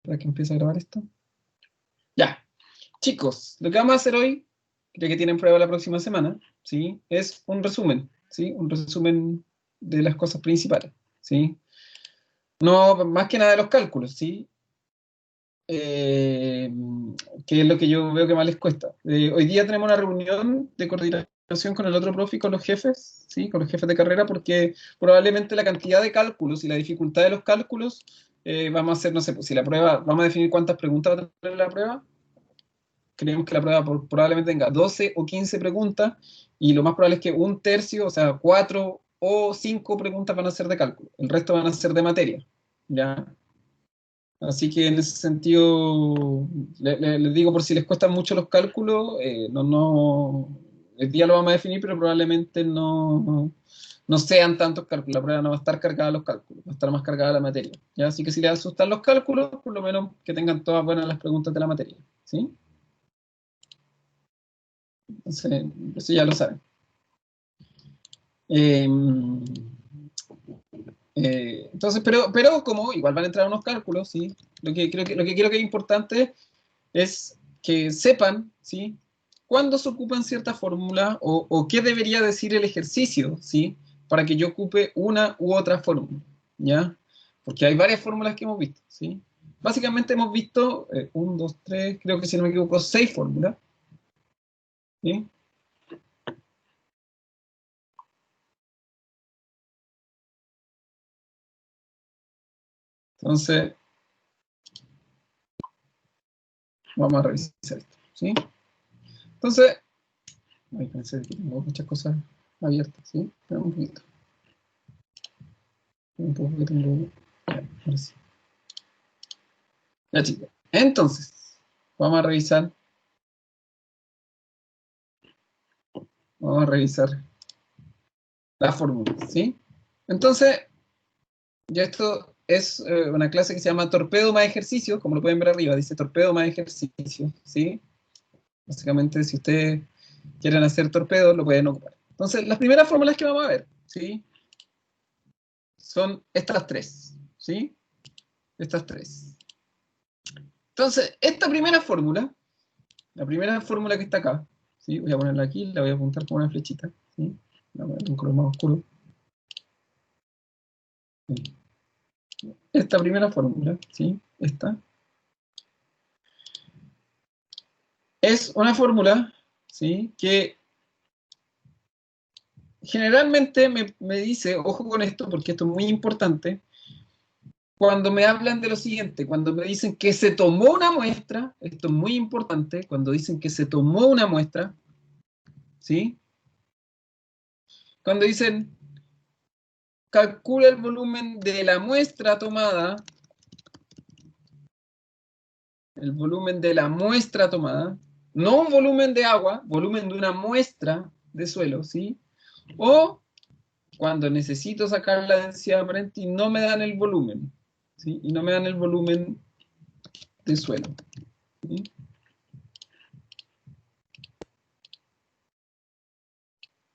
para que empiece a grabar esto. Ya, chicos, lo que vamos a hacer hoy, ya que tienen prueba la próxima semana, ¿sí? Es un resumen, ¿sí? Un resumen de las cosas principales, ¿sí? No, más que nada de los cálculos, ¿sí? Que es lo que yo veo que más les cuesta. Hoy día tenemos una reunión de coordinación con el otro profe y con los jefes, ¿sí? Con los jefes de carrera, porque probablemente la cantidad de cálculos y la dificultad de los cálculos, vamos a hacer, no sé, pues, si la prueba, vamos a definir cuántas preguntas va a tener la prueba. Creemos que la prueba probablemente tenga 12 o 15 preguntas, y lo más probable es que un tercio, o sea, 4 o 5 preguntas van a ser de cálculo, el resto van a ser de materia, ¿ya? Así que en ese sentido, les digo, por si les cuestan mucho los cálculos, el día lo vamos a definir, pero probablemente no sean tantos cálculos. La prueba no va a estar cargada de los cálculos, va a estar más cargada de la materia, ¿ya? Así que si les asustan los cálculos, por lo menos que tengan todas buenas las preguntas de la materia, ¿sí? Entonces, eso ya lo saben. Eh, entonces, pero como igual van a entrar unos cálculos, ¿sí? Lo que creo que es importante es que sepan, ¿sí? Cuándo se ocupan ciertas fórmulas o qué debería decir el ejercicio, ¿sí? Para que yo ocupe una u otra fórmula, ¿ya? Porque hay varias fórmulas que hemos visto, ¿sí? Básicamente hemos visto, 1, 2, 3, creo que si no me equivoco, 6 fórmulas, ¿sí? Entonces, vamos a revisar esto, ¿sí? Entonces, ay, pensé que tengo muchas cosas abiertas, ¿sí? Espera un poquito. Un poco que tengo. Ya, ahora sí. Ya, chicos. Entonces, vamos a revisar. Vamos a revisar la fórmula, ¿sí? Entonces, ya esto es una clase que se llama torpedo más ejercicio, como lo pueden ver arriba, dice torpedo más ejercicio, ¿sí? Básicamente, si ustedes quieren hacer torpedo, lo pueden ocupar. Entonces, las primeras fórmulas que vamos a ver, ¿sí? Son estas tres, ¿sí? Estas tres. Entonces, esta primera fórmula, la primera fórmula que está acá, ¿sí? Voy a ponerla aquí, la voy a apuntar con una flechita, ¿sí? La voy a poner un color más oscuro. ¿Sí? Esta primera fórmula, ¿sí? Esta, es una fórmula, ¿sí? Que generalmente me dice, ojo con esto porque esto es muy importante, cuando me hablan de lo siguiente, cuando me dicen que se tomó una muestra, esto es muy importante, cuando dicen que se tomó una muestra, ¿sí? Cuando dicen, calcula el volumen de la muestra tomada, el volumen de la muestra tomada, no un volumen de agua, volumen de una muestra de suelo, ¿sí? O cuando necesito sacar la densidad aparente y no me dan el volumen, ¿sí? Y no me dan el volumen de suelo, ¿sí?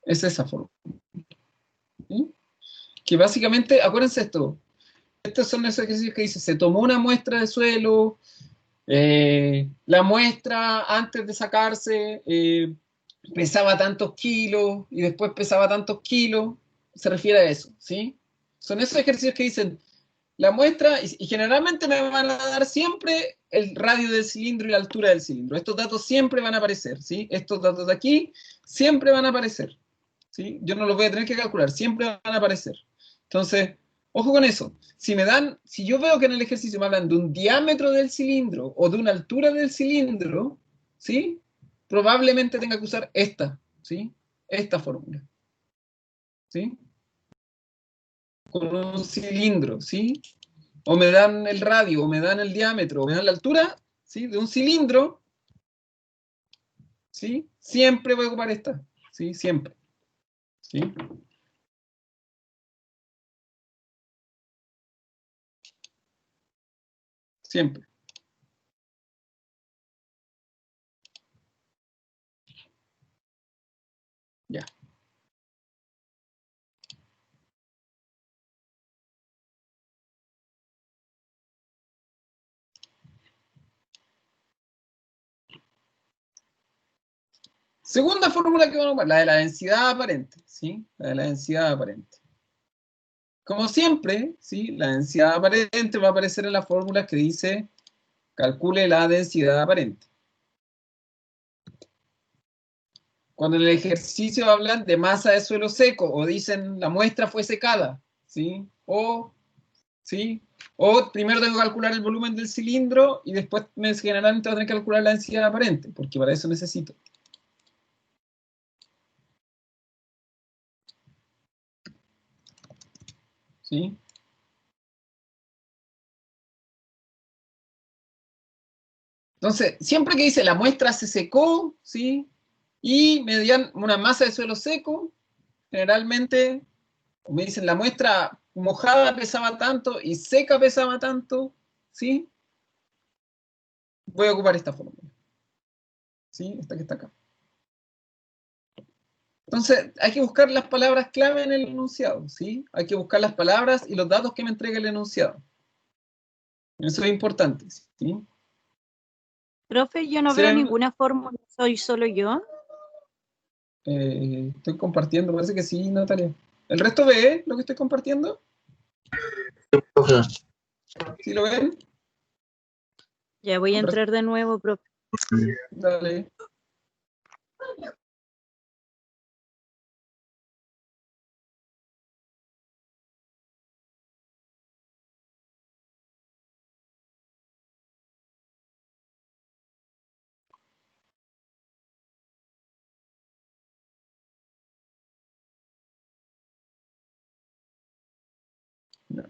Es esa forma, ¿sí? Que básicamente, acuérdense esto, estos son esos ejercicios que dice, se tomó una muestra de suelo, la muestra antes de sacarse pesaba tantos kilos y después pesaba tantos kilos, se refiere a eso, ¿sí? Son esos ejercicios que dicen, la muestra, y generalmente me van a dar siempre el radio del cilindro y la altura del cilindro. Estos datos siempre van a aparecer, ¿sí? Estos datos de aquí siempre van a aparecer, ¿sí? Yo no los voy a tener que calcular, siempre van a aparecer. Entonces, ojo con eso. Si yo veo que en el ejercicio me hablan de un diámetro del cilindro o de una altura del cilindro, ¿sí? Probablemente tenga que usar esta, ¿sí? Esta fórmula, ¿sí? Con un cilindro, ¿sí? O me dan el radio, o me dan el diámetro, o me dan la altura, ¿sí? De un cilindro, ¿sí? Siempre voy a ocupar esta, ¿sí? Siempre, ¿sí? Siempre, ya. Segunda fórmula que vamos a ocupar, la de la densidad aparente, ¿sí? La de la densidad aparente. Como siempre, ¿sí? La densidad aparente va a aparecer en la fórmula que dice calcule la densidad aparente. Cuando en el ejercicio hablan de masa de suelo seco o dicen la muestra fue secada, ¿sí? ¿Sí? O primero tengo que calcular el volumen del cilindro y después generalmente voy a tener que calcular la densidad aparente, porque para eso necesito. ¿Sí? Entonces, siempre que dice la muestra se secó, ¿sí? Y me dan una masa de suelo seco, generalmente me dicen la muestra mojada pesaba tanto y seca pesaba tanto, ¿sí? Voy a ocupar esta fórmula, ¿sí? Esta que está acá. Entonces, hay que buscar las palabras clave en el enunciado, ¿sí? Hay que buscar las palabras y los datos que me entrega el enunciado. Eso es importante, ¿sí? Profe, yo no veo ninguna fórmula, soy solo yo. Estoy compartiendo, parece que sí, Natalia. ¿El resto ve lo que estoy compartiendo? ¿Sí lo ven? Ya voy a entrar de nuevo, profe. Dale. No.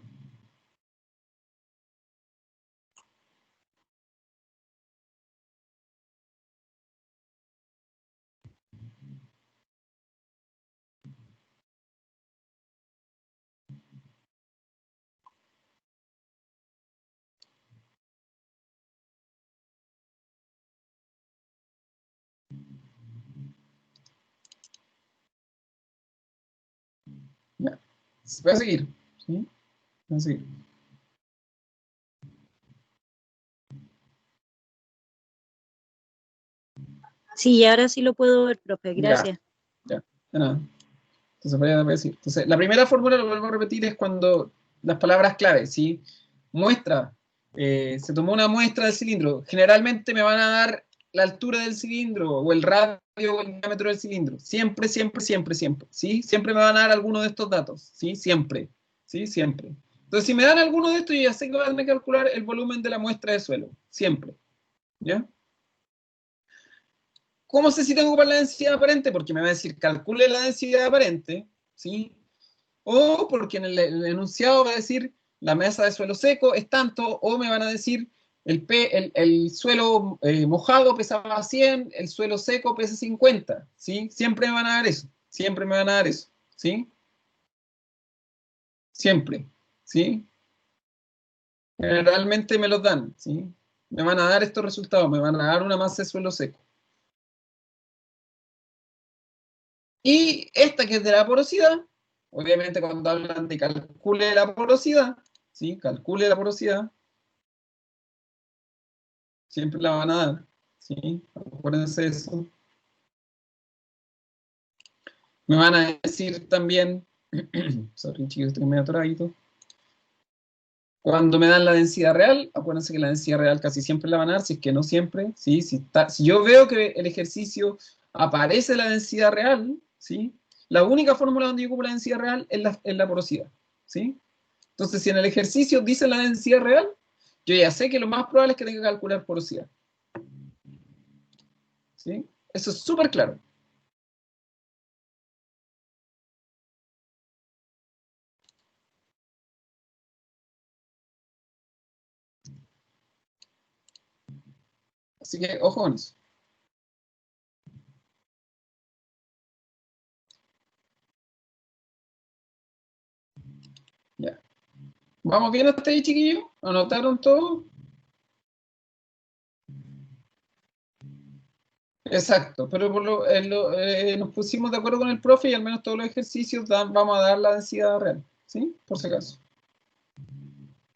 Ya. Voy a seguir, ¿sí? Voy a seguir. Sí, ahora sí lo puedo ver, profe, gracias. Ya, de nada. Entonces voy a decir. Entonces, la primera fórmula, lo vuelvo a repetir, es cuando las palabras clave, ¿sí? Muestra, se tomó una muestra del cilindro. Generalmente me van a dar la altura del cilindro, o el radio, o el diámetro del cilindro. Siempre, siempre, siempre, siempre, ¿sí? Siempre me van a dar alguno de estos datos, ¿sí? Siempre, ¿sí? Siempre. Entonces, si me dan alguno de estos, yo ya sé que voy a tener que calcular el volumen de la muestra de suelo. Siempre, ¿ya? ¿Cómo sé si tengo que ocupar la densidad aparente? Porque me va a decir, calcule la densidad aparente, ¿sí? O porque en el enunciado va a decir, la masa de suelo seco es tanto, o me van a decir, el suelo mojado pesaba 100, el suelo seco pesa 50, ¿sí? Siempre me van a dar eso, siempre me van a dar eso, ¿sí? Siempre, ¿sí? Generalmente me los dan, ¿sí? Me van a dar estos resultados, me van a dar una masa de suelo seco. Y esta que es de la porosidad, obviamente cuando hablan de calcule la porosidad, ¿sí? Calcule la porosidad, siempre la van a dar, ¿sí? Acuérdense de eso. Me van a decir también, sorry chicos, estoy medio atoradito. Cuando me dan la densidad real, acuérdense que la densidad real casi siempre la van a dar, si es que no siempre, ¿sí? Si yo veo que el ejercicio aparece la densidad real, ¿sí? La única fórmula donde yo ocupo la densidad real es la porosidad, ¿sí? Entonces, si en el ejercicio dice la densidad real, yo ya sé que lo más probable es que tenga que calcular porosidad, ¿sí? Eso es súper claro. Así que, ojo con eso. Ya. ¿Vamos bien hasta ahí, chiquillos? ¿Anotaron todo? Exacto, pero nos pusimos de acuerdo con el profe y al menos todos los ejercicios vamos a dar la densidad real, ¿sí? Por si acaso.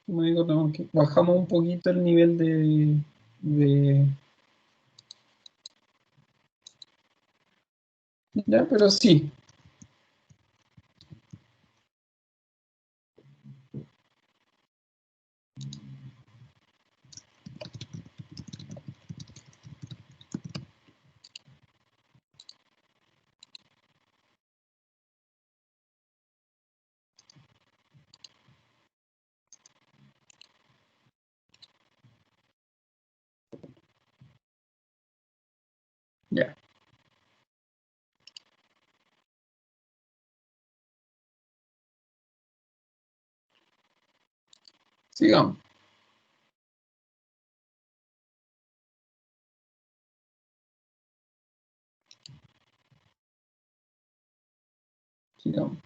Como digo, bajamos un poquito el nivel de Ya, pero sí. Ya. Sigamos. Sigamos.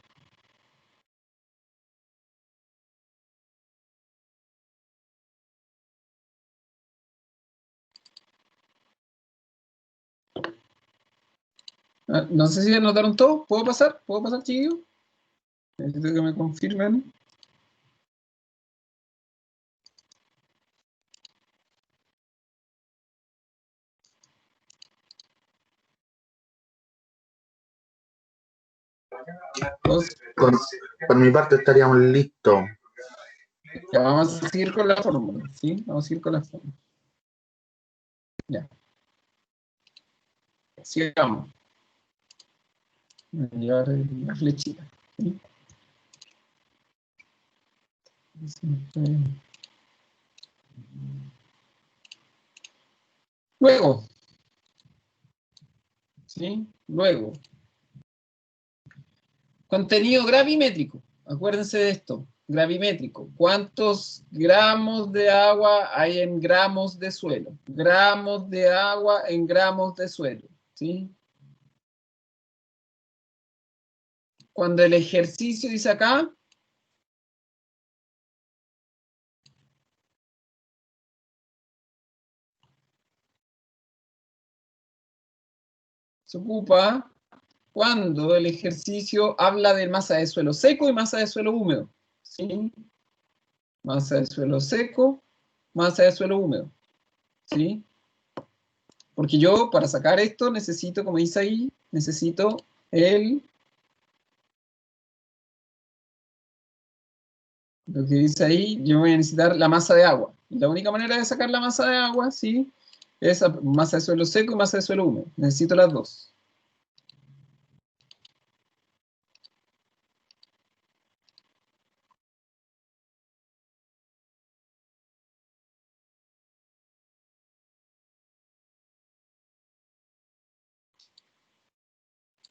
Ah, no sé si anotaron todo. ¿Puedo pasar? ¿Puedo pasar, chiquillos? Necesito que me confirmen. Dos. Por mi parte estaríamos listos. Ya vamos a seguir con la fórmula, ¿sí? Vamos a seguir con la fórmula. Ya. Sigamos. Voy a llevar la flechita. ¿Sí? Luego, ¿sí? Luego, contenido gravimétrico. Acuérdense de esto, gravimétrico. ¿Cuántos gramos de agua hay en gramos de suelo? Gramos de agua en gramos de suelo, ¿sí? Cuando el ejercicio dice acá, se ocupa cuando el ejercicio habla de masa de suelo seco y masa de suelo húmedo, ¿sí? Masa de suelo seco, masa de suelo húmedo, ¿sí? Porque yo, para sacar esto, necesito, como dice ahí, necesito lo que dice ahí, yo voy a necesitar la masa de agua. Y la única manera de sacar la masa de agua, ¿sí? Es masa de suelo seco y masa de suelo húmedo. Necesito las dos.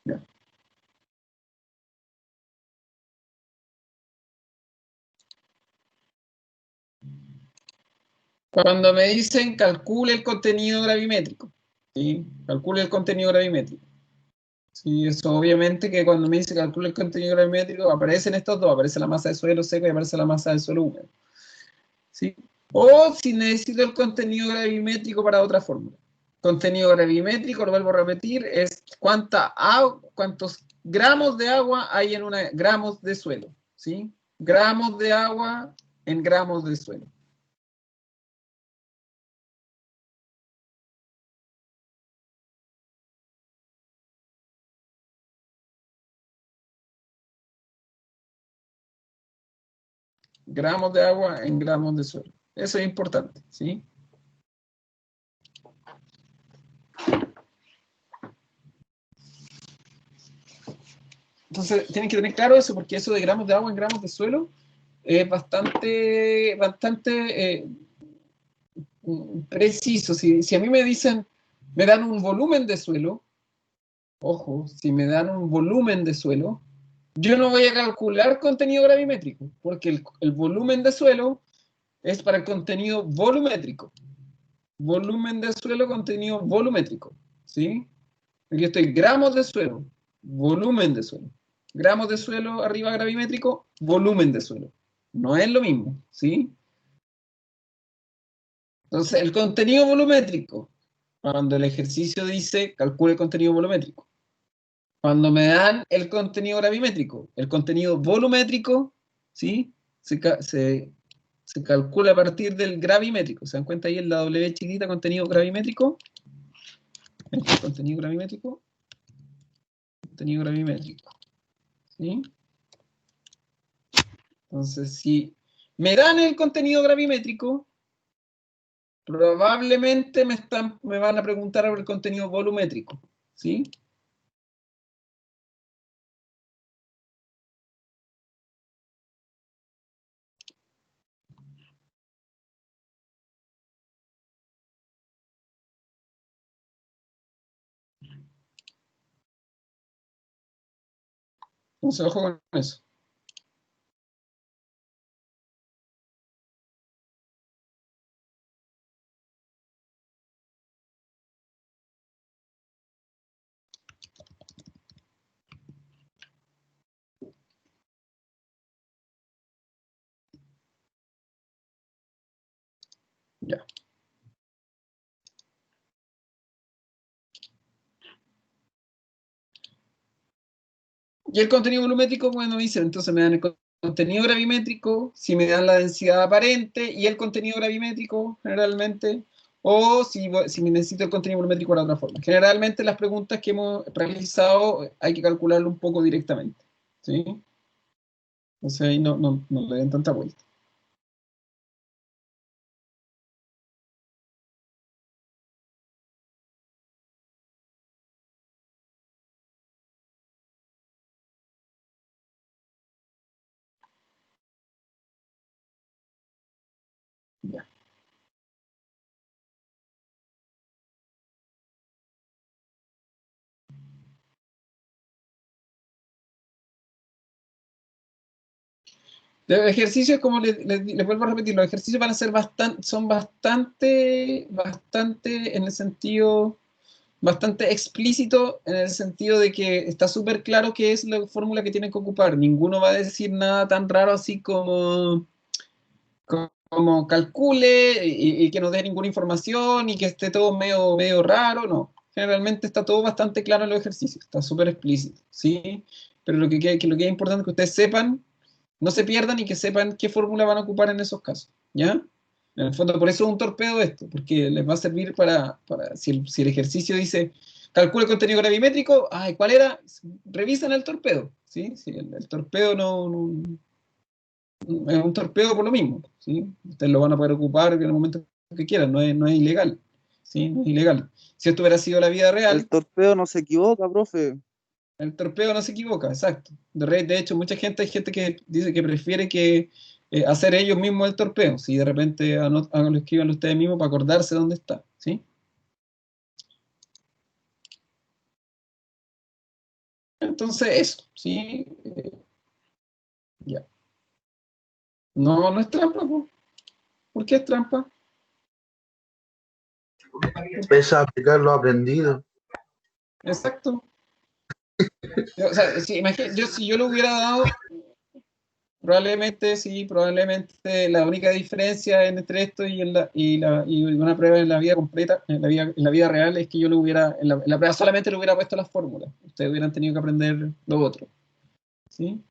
Ya. Cuando me dicen calcule el contenido gravimétrico, ¿sí? Calcule el contenido gravimétrico. Sí, eso obviamente que cuando me dice calcule el contenido gravimétrico, aparecen estos dos, aparece la masa de suelo seco y aparece la masa de suelo húmedo. ¿Sí? O si necesito el contenido gravimétrico para otra fórmula. Contenido gravimétrico, lo vuelvo a repetir, es cuántos gramos de agua hay en gramos de suelo. ¿Sí? Gramos de agua en gramos de suelo. Gramos de agua en gramos de suelo. Eso es importante, ¿sí? Entonces, tienen que tener claro eso, porque eso de gramos de agua en gramos de suelo es bastante preciso. Si a mí me dicen, me dan un volumen de suelo, ojo, si me dan un volumen de suelo, yo no voy a calcular contenido gravimétrico, porque el volumen de suelo es para el contenido volumétrico. Volumen de suelo, contenido volumétrico, ¿sí? Aquí estoy, gramos de suelo, volumen de suelo. Gramos de suelo arriba gravimétrico, volumen de suelo. No es lo mismo, ¿sí? Entonces, el contenido volumétrico, cuando el ejercicio dice calcule el contenido volumétrico. Cuando me dan el contenido gravimétrico, el contenido volumétrico, ¿sí? Se calcula a partir del gravimétrico. ¿Se dan cuenta ahí en la W chiquita, contenido gravimétrico? Este contenido gravimétrico. contenido gravimétrico. ¿Sí? Entonces, si me dan el contenido gravimétrico, probablemente me van a preguntar sobre el contenido volumétrico. ¿Sí? Entonces, ojo con eso. Ya. Y el contenido volumétrico, bueno, dice, entonces me dan el contenido gravimétrico, si me dan la densidad aparente y el contenido gravimétrico, generalmente, o si me necesito el contenido volumétrico de la otra forma. Generalmente las preguntas que hemos realizado hay que calcularlo un poco directamente. ¿Sí? Entonces ahí no le den tanta vuelta. Ya. Los ejercicios, como les vuelvo a repetir, los ejercicios van a ser son bastante en el sentido, bastante explícito en el sentido de que está súper claro qué es la fórmula que tienen que ocupar. Ninguno va a decir nada tan raro así como calcule y que no dé ninguna información y que esté todo medio raro, no. Generalmente está todo bastante claro en los ejercicios, está súper explícito, ¿sí? Pero lo que es importante es que ustedes sepan, no se pierdan y que sepan qué fórmula van a ocupar en esos casos, ¿ya? En el fondo, por eso es un torpedo esto, porque les va a servir si el ejercicio dice, calcula el contenido gravimétrico, ay, ¿cuál era? Revisen el torpedo, ¿sí? Sí, el torpedo es un torpedo por lo mismo, ¿sí? Ustedes lo van a poder ocupar en el momento que quieran, no es ilegal, ¿sí? No es ilegal. Si esto hubiera sido la vida El real, torpedo no se equivoca, profe. el torpedo no se equivoca, exacto. De hecho, hay gente que dice que prefiere hacer ellos mismos el torpeo, si de repente lo escriban ustedes mismos para acordarse dónde está, ¿sí? Entonces, eso, ¿sí? Ya. No es trampa, po. ¿Por qué es trampa? Pesa aplicar lo aprendido. Exacto. O sea, si yo lo hubiera dado, probablemente sí, probablemente la única diferencia entre esto y una prueba en la vida completa, en la vida real, es que yo en la prueba solamente le hubiera puesto las fórmulas. Ustedes hubieran tenido que aprender lo otro. ¿Sí?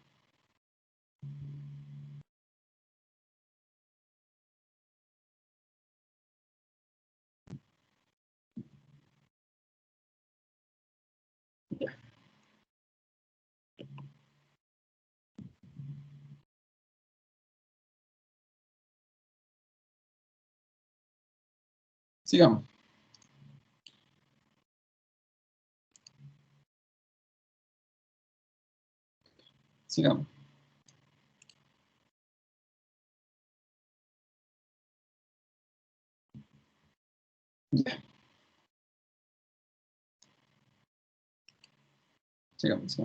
Ya. Sigamos. Sigamos. Ya. Sigamos.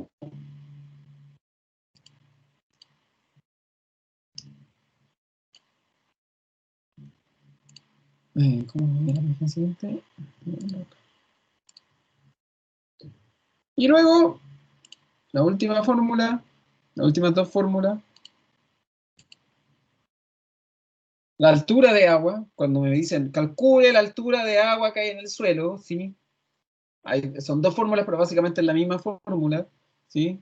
¿Cómo era la siguiente? Y luego, la última fórmula, las últimas dos fórmulas. La altura de agua, cuando me dicen calcule la altura de agua que hay en el suelo, ¿sí? Son dos fórmulas, pero básicamente es la misma fórmula, ¿sí?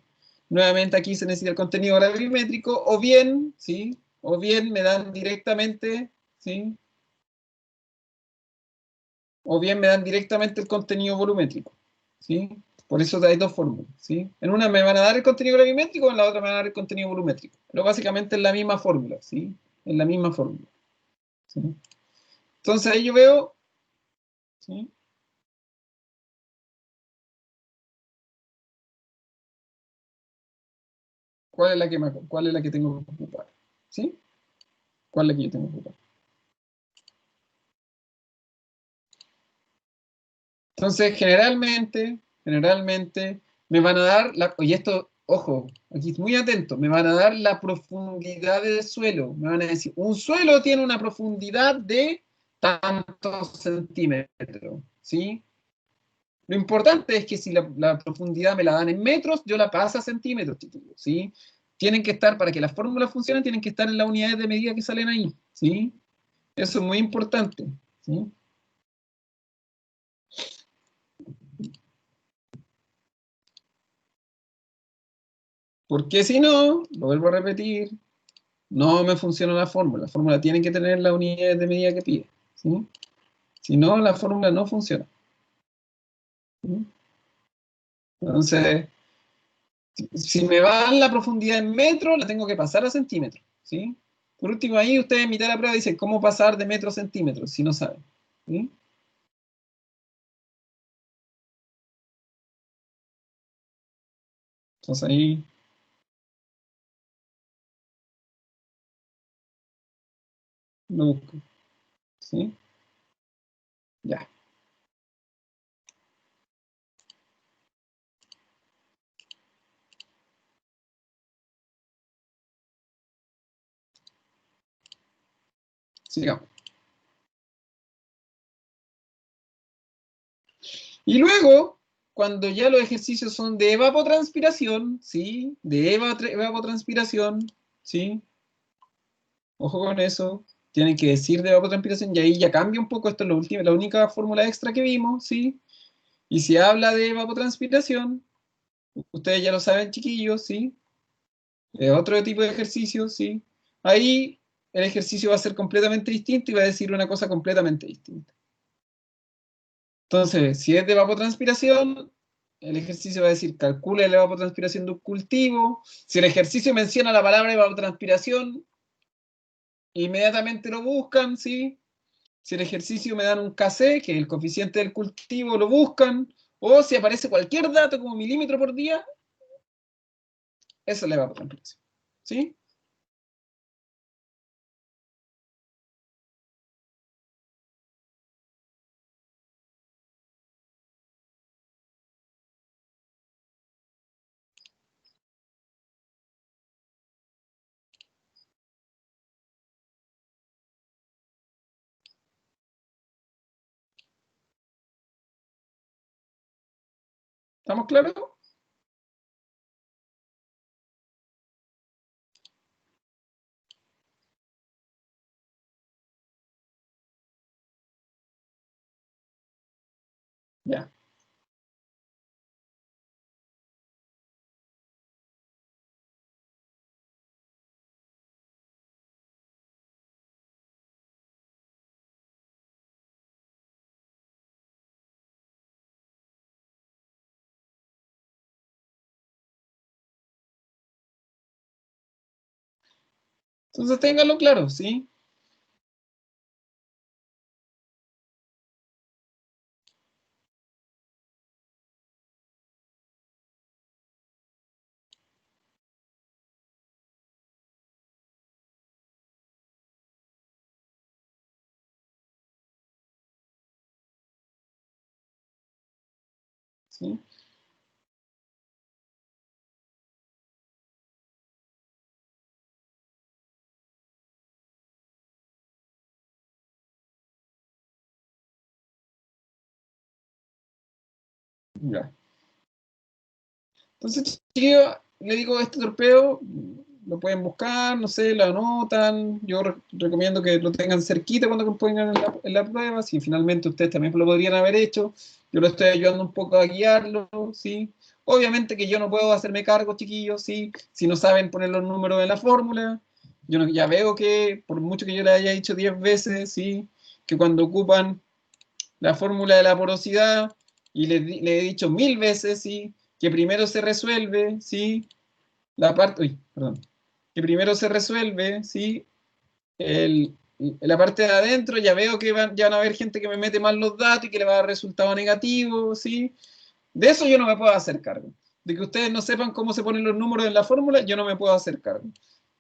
Nuevamente aquí se necesita el contenido gravimétrico, o bien, ¿sí? O bien me dan directamente, ¿sí? O bien me dan directamente el contenido volumétrico, ¿sí? Por eso hay dos fórmulas, ¿sí? En una me van a dar el contenido gravimétrico, en la otra me van a dar el contenido volumétrico. Pero básicamente es la misma fórmula, ¿sí? Es la misma fórmula. ¿Sí? Entonces ahí yo veo, ¿sí? ¿Cuál es la que tengo que ocupar? ¿Sí? ¿Cuál es la que yo tengo que ocupar? Entonces, generalmente, me van a dar, y esto, ojo, aquí muy atento, me van a dar la profundidad del suelo. Me van a decir, un suelo tiene una profundidad de tantos centímetros, ¿sí? Lo importante es que si la profundidad me la dan en metros, yo la paso a centímetros, chiquillos, ¿sí? Tienen que estar, para que las fórmulas funcionen, tienen que estar en las unidades de medida que salen ahí, ¿sí? Eso es muy importante, ¿sí? Porque si no, lo vuelvo a repetir, no me funciona la fórmula. La fórmula tiene que tener las unidades de medida que pide, ¿sí? Si no, la fórmula no funciona, ¿sí? Entonces, si me dan la profundidad en metros, la tengo que pasar a centímetros, ¿sí? Por último, ahí ustedes en mitad de la prueba dicen cómo pasar de metros a centímetros, si no saben, ¿sí? Entonces ahí lo busco, ¿sí? Ya, sigamos. Y luego, cuando ya los ejercicios son de evapotranspiración, ¿sí? De evapotranspiración, ¿sí? Ojo con eso. Tienen que decir de evapotranspiración y ahí ya cambia un poco. Esto es la única fórmula extra que vimos, ¿sí? Y si habla de evapotranspiración, ustedes ya lo saben, chiquillos, ¿sí? Otro tipo de ejercicio, ¿sí? Ahí el ejercicio va a ser completamente distinto y va a decir una cosa completamente distinta. Entonces, si es de evapotranspiración, el ejercicio va a decir, calcula la evapotranspiración de un cultivo. Si el ejercicio menciona la palabra evapotranspiración, inmediatamente lo buscan, ¿sí? Si el ejercicio me dan un KC, que es el coeficiente del cultivo, lo buscan. O si aparece cualquier dato como milímetro por día, esa es la evapotranspiración, ¿sí? ¿Estamos claros? Ya. Entonces ténganlo claro, ¿sí? ¿Sí? Ya. Entonces, chiquillos, le digo, este torpeo lo pueden buscar, no sé, lo anotan. Yo recomiendo que lo tengan cerquita cuando pongan en la prueba. Si finalmente ustedes también lo podrían haber hecho, yo lo estoy ayudando un poco a guiarlo, ¿sí? Obviamente que yo no puedo hacerme cargo, chiquillos, ¿sí? Si no saben poner los números en la fórmula. Yo ya veo que, por mucho que yo le haya dicho 10 veces, ¿sí? Que cuando ocupan la fórmula de la porosidad, Y le he dicho 1000 veces, ¿sí? Que primero se resuelve, ¿sí? La parte, uy, perdón. Que primero se resuelve, ¿sí? La parte de adentro, ya veo que ya van a haber gente que me mete mal los datos y que le va a dar resultado negativo, ¿sí? De eso yo no me puedo hacer cargo. De que ustedes no sepan cómo se ponen los números en la fórmula, yo no me puedo hacer cargo,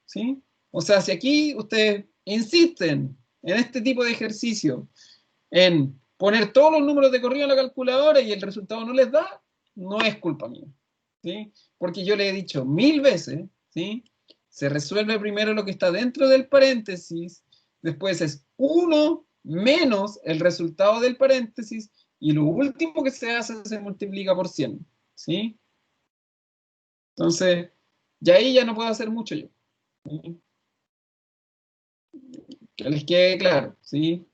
¿sí? O sea, si aquí ustedes insisten en este tipo de ejercicio, en poner todos los números de corrido en la calculadora y el resultado no les da, no es culpa mía, ¿sí? Porque yo le he dicho 1000 veces, ¿sí? Se resuelve primero lo que está dentro del paréntesis, después es 1 menos el resultado del paréntesis, y lo último que se hace se multiplica por 100, ¿sí? Entonces, ya ahí ya no puedo hacer mucho yo, ¿sí? Que les quede claro, ¿sí?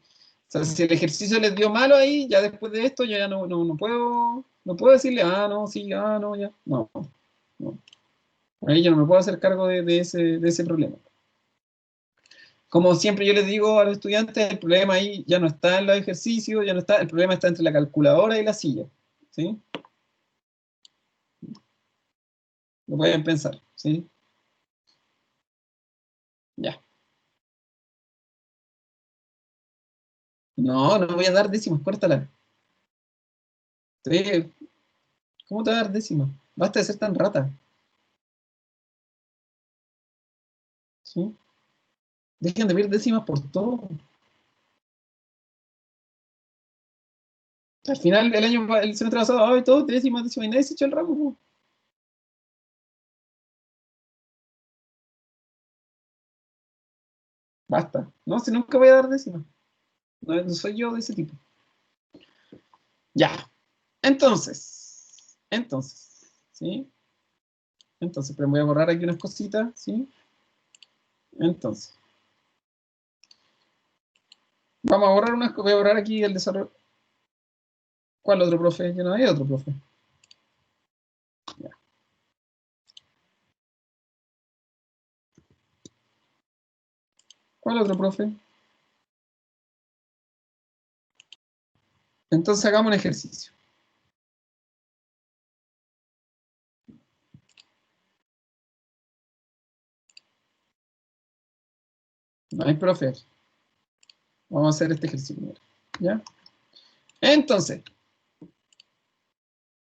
O sea, si el ejercicio les dio malo ahí, ya después de esto yo ya no puedo decirle, no, sí, no, ya. No, no. Ahí yo no me puedo hacer cargo de ese problema. Como siempre yo les digo a los estudiantes, el problema ahí ya no está en los ejercicios, ya no está, el problema está entre la calculadora y la silla, ¿sí? Lo pueden pensar, ¿sí? Ya. No, no voy a dar décimas, córtala. Sí, ¿cómo te voy a dar décimas? Basta de ser tan rata, ¿sí? Dejen de ver décimas por todo. Al final, el semestre pasado, ay, todo décimas, y nadie se echó el ramo, po. Basta. No, si nunca voy a dar décimas. No, no soy yo de ese tipo. Ya. Entonces, ¿sí? Entonces, pero voy a borrar aquí unas cositas, ¿sí? Entonces, vamos a borrar voy a borrar aquí el desarrollo. ¿Cuál otro profe? Ya no hay otro profe. Ya. ¿Cuál otro profe? Entonces hagamos un ejercicio. No hay profe. Vamos a hacer este ejercicio primero. ¿Ya? Entonces,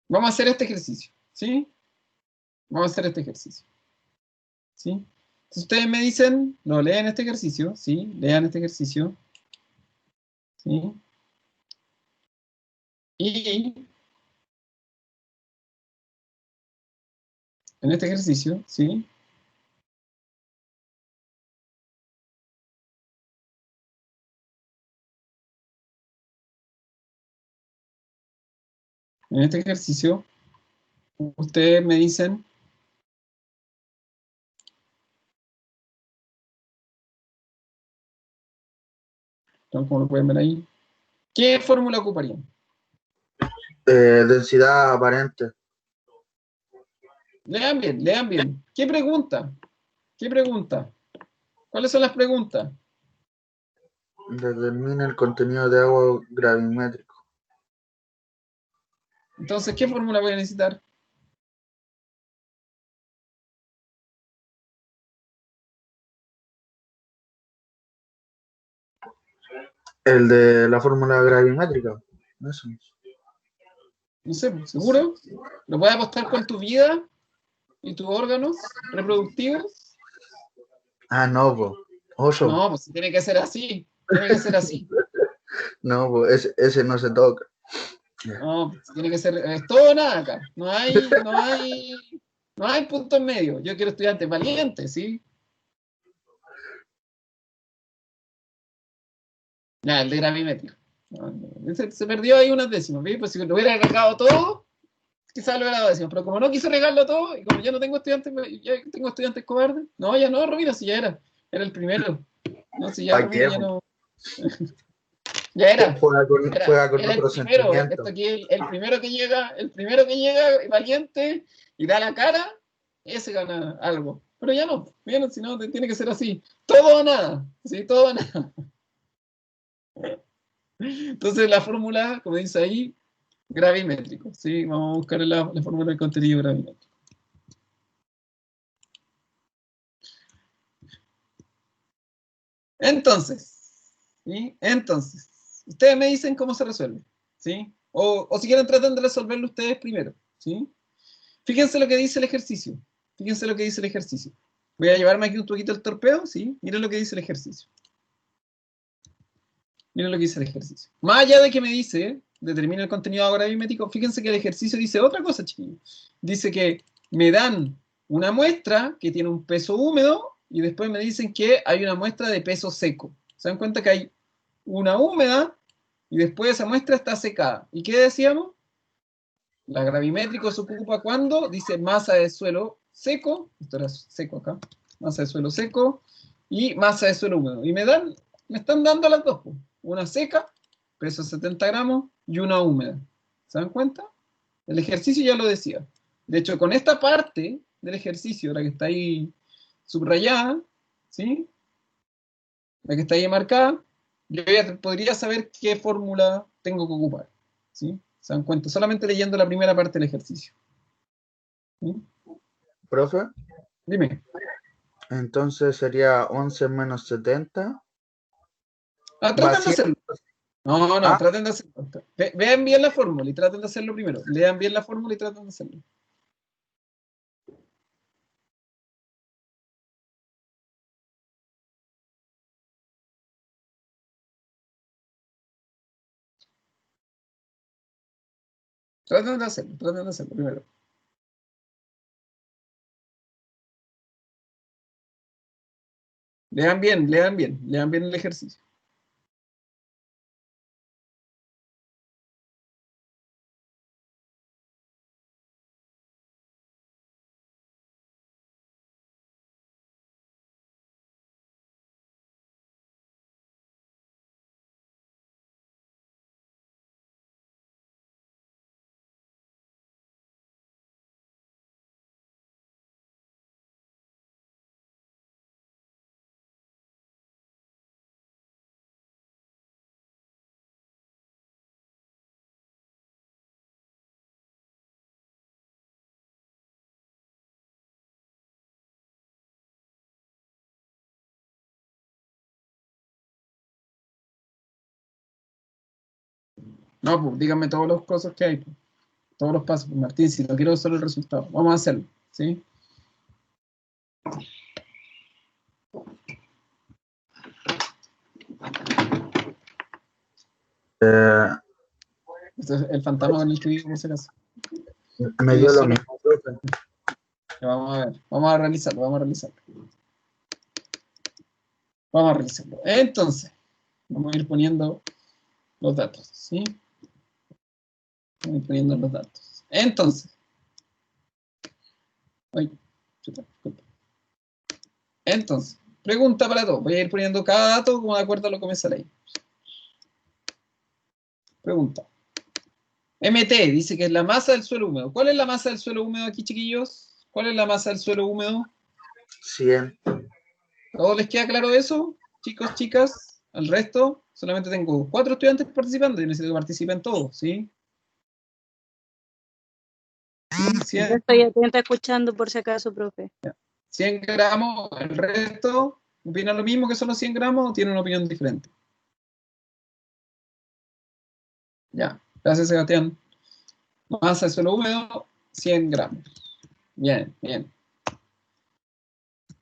vamos a hacer este ejercicio, ¿sí? Vamos a hacer este ejercicio, ¿sí? Entonces ustedes me dicen, no, lean este ejercicio, ¿sí? Lean este ejercicio, ¿sí? Y en este ejercicio, ¿sí? En este ejercicio, ustedes me dicen, ¿no? Como lo pueden ver ahí, ¿qué fórmula ocuparían? Densidad aparente. Lean bien, lean bien. ¿Qué pregunta? ¿Qué pregunta? ¿Cuáles son las preguntas? Determina el contenido de agua gravimétrico. Entonces, ¿qué fórmula voy a necesitar? El de la fórmula gravimétrica. Eso. No sé, ¿seguro? ¿Lo puedes apostar con tu vida y tus órganos reproductivos? No, pues. Oso. No, pues tiene que ser así. Tiene que ser así. No, pues ese no se toca. No, pues tiene que ser. Es todo o nada acá. No hay punto en medio. Yo quiero estudiantes valientes, ¿sí? Ya, el de gravimetría. No, se perdió ahí unas décimas, ¿sí? Pues si lo hubiera agregado todo, quizás lo hubiera dado décimas. Pero como no quiso regarlo todo, y como ya no tengo estudiantes, ya tengo estudiantes cobardes. No, ya no, Romina, si ya era. Era el primero. No, si ya, ¿Para Romina, qué? ya no. Ya era. Juega con Era el otro primero. sentimiento. Esto aquí, el primero que llega valiente y da la cara, ese gana algo. Pero ya no, si no, tiene que ser así. Todo o nada. ¿Sí? Todo o nada. Entonces la fórmula, como dice ahí, Gravimétrico, ¿sí? Vamos a buscar la fórmula del contenido gravimétrico. Entonces, ¿sí? Entonces, ustedes me dicen cómo se resuelve, ¿sí? O si quieren traten de resolverlo ustedes primero, ¿sí? Fíjense lo que dice el ejercicio. Fíjense lo que dice el ejercicio. Voy a llevarme aquí un poquito el torpeo, ¿sí? Miren lo que dice el ejercicio. Miren lo que dice el ejercicio. Más allá de que me dice, determina el contenido gravimétrico, fíjense que el ejercicio dice otra cosa, chiquillos. Dice que me dan una muestra que tiene un peso húmedo y después me dicen que hay una muestra de peso seco. ¿Se dan cuenta que hay una húmeda y después esa muestra está secada? ¿Y qué decíamos? La gravimétrico se ocupa cuando dice masa de suelo seco, esto era seco acá, masa de suelo seco y masa de suelo húmedo. Y me están dando las dos, pues. Una seca, peso 70 gramos, y una húmeda. ¿Se dan cuenta? El ejercicio ya lo decía. De hecho, con esta parte del ejercicio, la que está ahí subrayada, ¿sí? La que está ahí marcada, yo ya podría saber qué fórmula tengo que ocupar, ¿sí? ¿Se dan cuenta? Solamente leyendo la primera parte del ejercicio. ¿Sí? Profe, Dime. entonces sería 11 menos 70 más Traten de 100. hacerlo. No, Ah, traten de hacerlo. Vean bien la fórmula y traten de hacerlo primero. Lean bien la fórmula y traten de hacerlo. Traten de hacerlo primero. Lean bien el ejercicio. No, pues díganme todas las cosas que hay, pues. Todos los pasos, pues, Martín, si no quiero solo el resultado. Vamos a hacerlo, ¿sí? eh, Este es el fantasma con el que vivo, por si acaso. me Vivo dio lo solo. mismo, profe. Ya, vamos a ver, vamos a realizarlo. Vamos a realizarlo. Entonces, vamos a ir poniendo los datos, ¿sí? Vamos a ir poniendo los datos. Entonces, ay, chuta, disculpa. Entonces, pregunta para todos. Voy a ir poniendo cada dato como de acuerdo a lo que me sale ahí. Pregunta. MT dice que es la masa del suelo húmedo. ¿Cuál es la masa del suelo húmedo aquí, chiquillos? ¿Cuál es la masa del suelo húmedo? 100. ¿A todos les queda claro eso? Chicos, chicas, al resto, solamente tengo 4 estudiantes participando y necesito que participen todos, ¿sí? Yo 100, estoy atenta escuchando por si acaso, profe. 100 gramos, el resto, ¿opinan lo mismo que son los 100 gramos o tienen una opinión diferente? Ya, gracias Sebastián. Masa de suelo húmedo, 100 gramos. Bien, bien.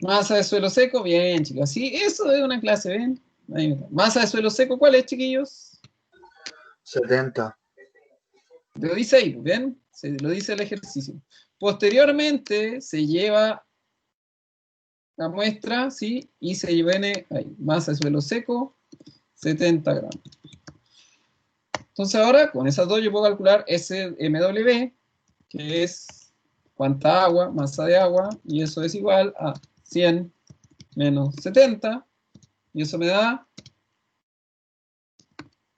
Masa de suelo seco, bien, chicos. Sí, eso es una clase, ¿ven? Ahí está. Masa de suelo seco, ¿cuál es, chiquillos? 70. Lo dice ahí, ¿ven? Lo dice el ejercicio. Posteriormente se lleva la muestra, ¿sí? Y se viene ahí, masa de suelo seco, 70 gramos. Entonces ahora, con esas dos yo puedo calcular SMW, que es cuánta agua, masa de agua, y eso es igual a 100 menos 70, y eso me da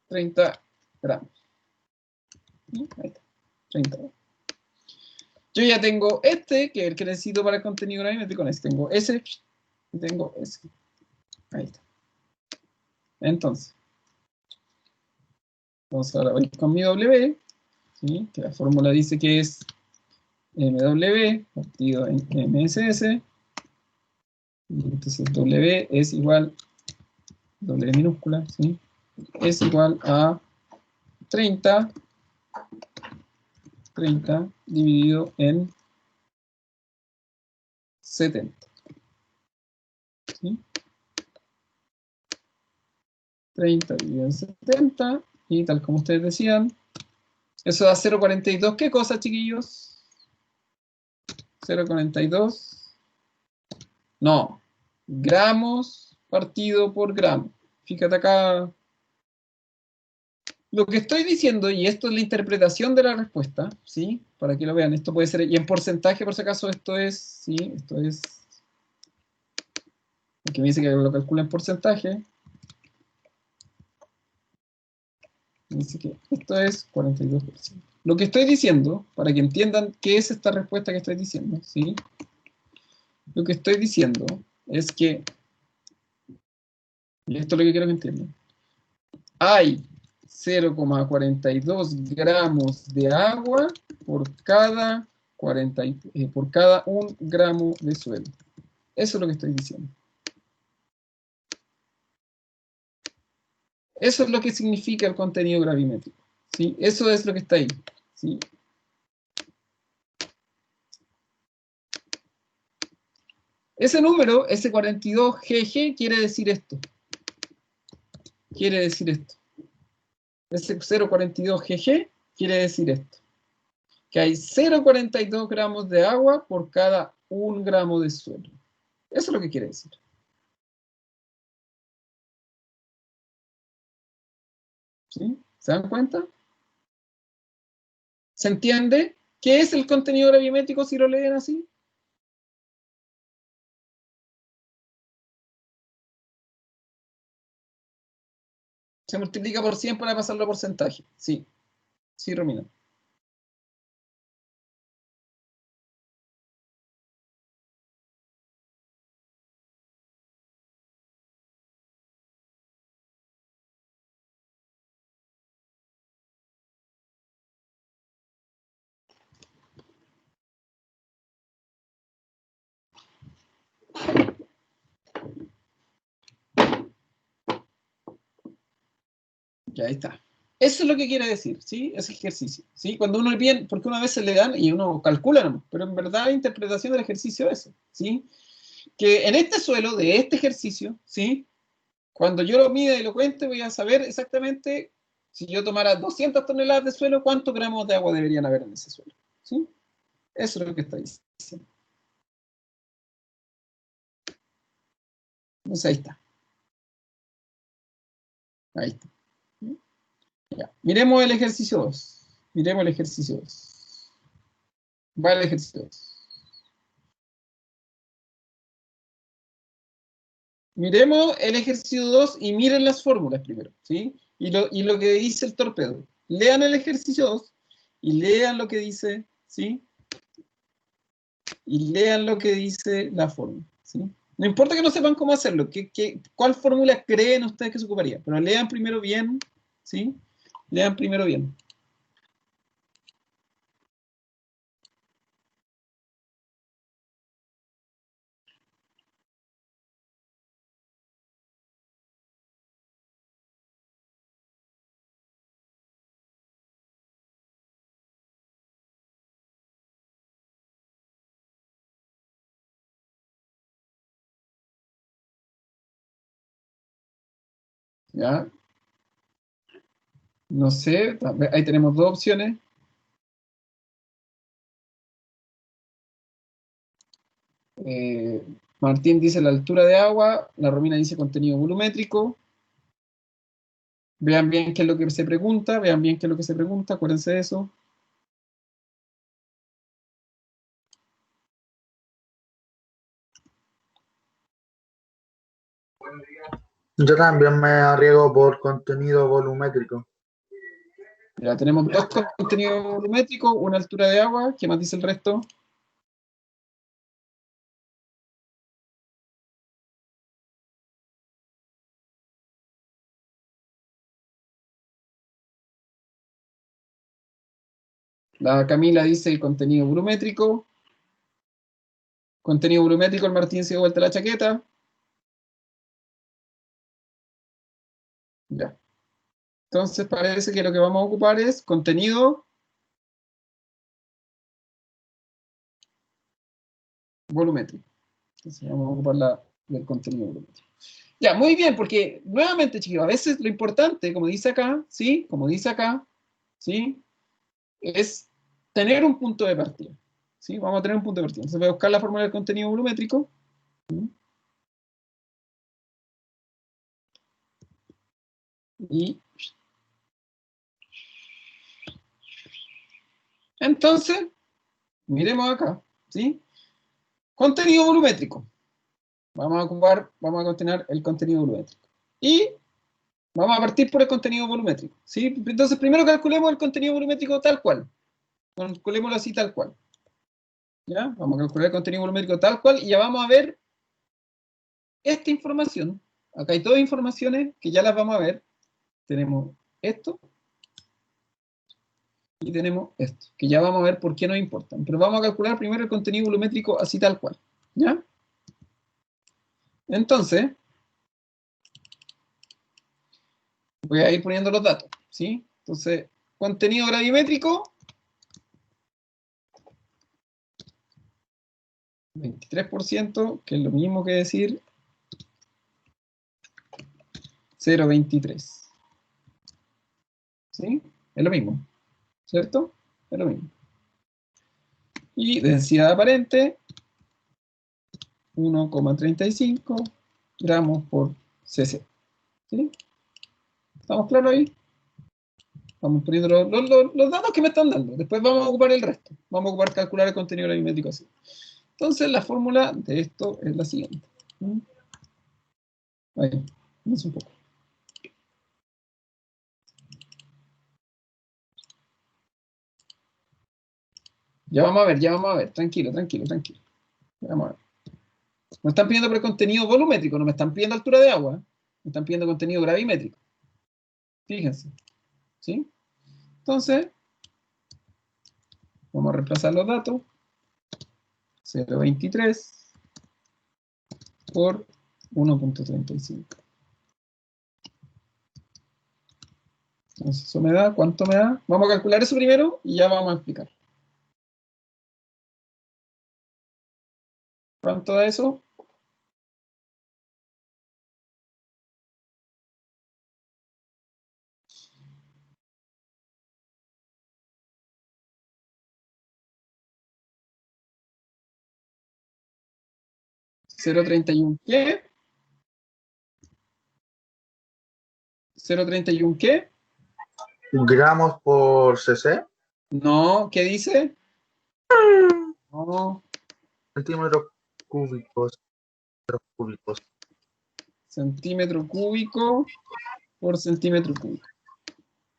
30 gramos. Ahí está, 30 gramos. Yo ya tengo este, que es el que necesito para el contenido gravimétrico, con este tengo ese, y tengo ese. Ahí está. Entonces ahora voy con mi W, ¿sí? Que la fórmula dice que es MW partido en MSS. Y entonces W es igual, W minúscula, ¿sí? Es igual a 30 dividido en 70. ¿Sí? 30 dividido en 70, y tal como ustedes decían, eso da 0,42. ¿Qué cosa, chiquillos? 0,42. No, gramos partido por gramo. Fíjate acá. Lo que estoy diciendo, y esto es la interpretación de la respuesta, ¿sí? Para que lo vean, esto puede ser, y en porcentaje, por si acaso, esto es, ¿sí? Esto es, aquí me dice que lo calcula en porcentaje. Me dice que esto es 42%. Lo que estoy diciendo, para que entiendan qué es esta respuesta que estoy diciendo, ¿sí? Lo que estoy diciendo es que, y esto es lo que quiero que entiendan, hay 0,42 gramos de agua por cada, por cada 1 gramo de suelo. Eso es lo que estoy diciendo. Eso es lo que significa el contenido gravimétrico, ¿sí? Eso es lo que está ahí, ¿sí? Ese número, ese 42 GG, quiere decir esto. Quiere decir esto. Ese 0,42 GG quiere decir esto. Que hay 0,42 gramos de agua por cada 1 gramo de suelo. Eso es lo que quiere decir. ¿Sí? ¿Se dan cuenta? ¿Se entiende? ¿Qué es el contenido gravimétrico si lo leen así? Se multiplica por 100 para pasarlo a porcentaje. Sí, sí, Romina. Ya ahí está. Eso es lo que quiere decir, ¿sí? Ese ejercicio, ¿sí? Cuando uno bien, porque una vez se le dan y uno calcula nomás, pero en verdad la interpretación del ejercicio es eso, ¿sí? Que en este suelo de este ejercicio, ¿sí? Cuando yo lo mida y lo cuente, voy a saber exactamente, si yo tomara 200 toneladas de suelo, cuántos gramos de agua deberían haber en ese suelo, ¿sí? Eso es lo que está diciendo. Entonces ahí está. Ahí está. Ya. Miremos el ejercicio 2. Miremos el ejercicio 2. Va el ejercicio 2. Miremos el ejercicio 2 y miren las fórmulas primero, ¿sí? Y lo que dice el torpedo. Lean el ejercicio 2 y lean lo que dice, ¿sí? Y lean lo que dice la fórmula, ¿sí? No importa que no sepan cómo hacerlo, ¿cuál fórmula creen ustedes que se ocuparía? Pero lean primero bien, ¿sí? Lean primero bien. ¿Ya? No sé, ahí tenemos dos opciones. Eh, Martín dice la altura de agua, la Romina dice contenido volumétrico. Vean bien qué es lo que se pregunta, vean bien qué es lo que se pregunta, acuérdense de eso. Yo también me arriesgo por contenido volumétrico. Ya tenemos dos contenidos volumétricos, una altura de agua, ¿qué más dice el resto? La Camila dice el contenido volumétrico. Contenido volumétrico, el Martín se dio vuelta la chaqueta. Ya. Entonces parece que lo que vamos a ocupar es contenido volumétrico. Entonces vamos a ocupar del contenido volumétrico. Ya, muy bien, porque nuevamente, chicos, a veces lo importante, como dice acá, ¿sí? Como dice acá, ¿sí? Es tener un punto de partida. ¿Sí? Vamos a tener un punto de partida. Entonces voy a buscar la fórmula del contenido volumétrico. Y entonces, miremos acá, ¿sí? Contenido volumétrico. Vamos a continuar el contenido volumétrico. Y vamos a partir por el contenido volumétrico, ¿sí? Entonces, primero calculemos el contenido volumétrico tal cual. Calculémoslo así tal cual. ¿Ya? Vamos a calcular el contenido volumétrico tal cual y ya vamos a ver esta información. Acá hay todas informaciones que ya las vamos a ver. Tenemos esto y tenemos esto, que ya vamos a ver por qué nos importan. Pero vamos a calcular primero el contenido volumétrico así tal cual. ¿Ya? Entonces, voy a ir poniendo los datos, ¿sí? Entonces, contenido gravimétrico, 23%, que es lo mismo que decir 0,23. ¿Sí? Es lo mismo, ¿cierto? Es lo mismo. Y densidad aparente, 1,35 gramos por cc. ¿Sí? ¿Estamos claros ahí? Vamos poniendo los datos que me están dando. Después vamos a ocupar el resto. Vamos a ocupar calcular el contenido gravimétrico así. Entonces, la fórmula de esto es la siguiente. Ahí, vamos un poco. Ya vamos a ver. Tranquilo. Ya vamos a ver. Me están pidiendo por el contenido volumétrico, no me están pidiendo altura de agua. Me están pidiendo contenido gravimétrico. Fíjense. ¿Sí? Entonces, vamos a reemplazar los datos. 0,23 por 1,35. Entonces, eso me da, ¿cuánto me da? Vamos a calcular eso primero y ya vamos a explicar. ¿Cuánto da eso? ¿0,31 qué? ¿0,31 qué? Gramos por cc, No, ¿qué dice? No, centímetros cúbicos, metros cúbicos. centímetro cúbico por centímetro cúbico.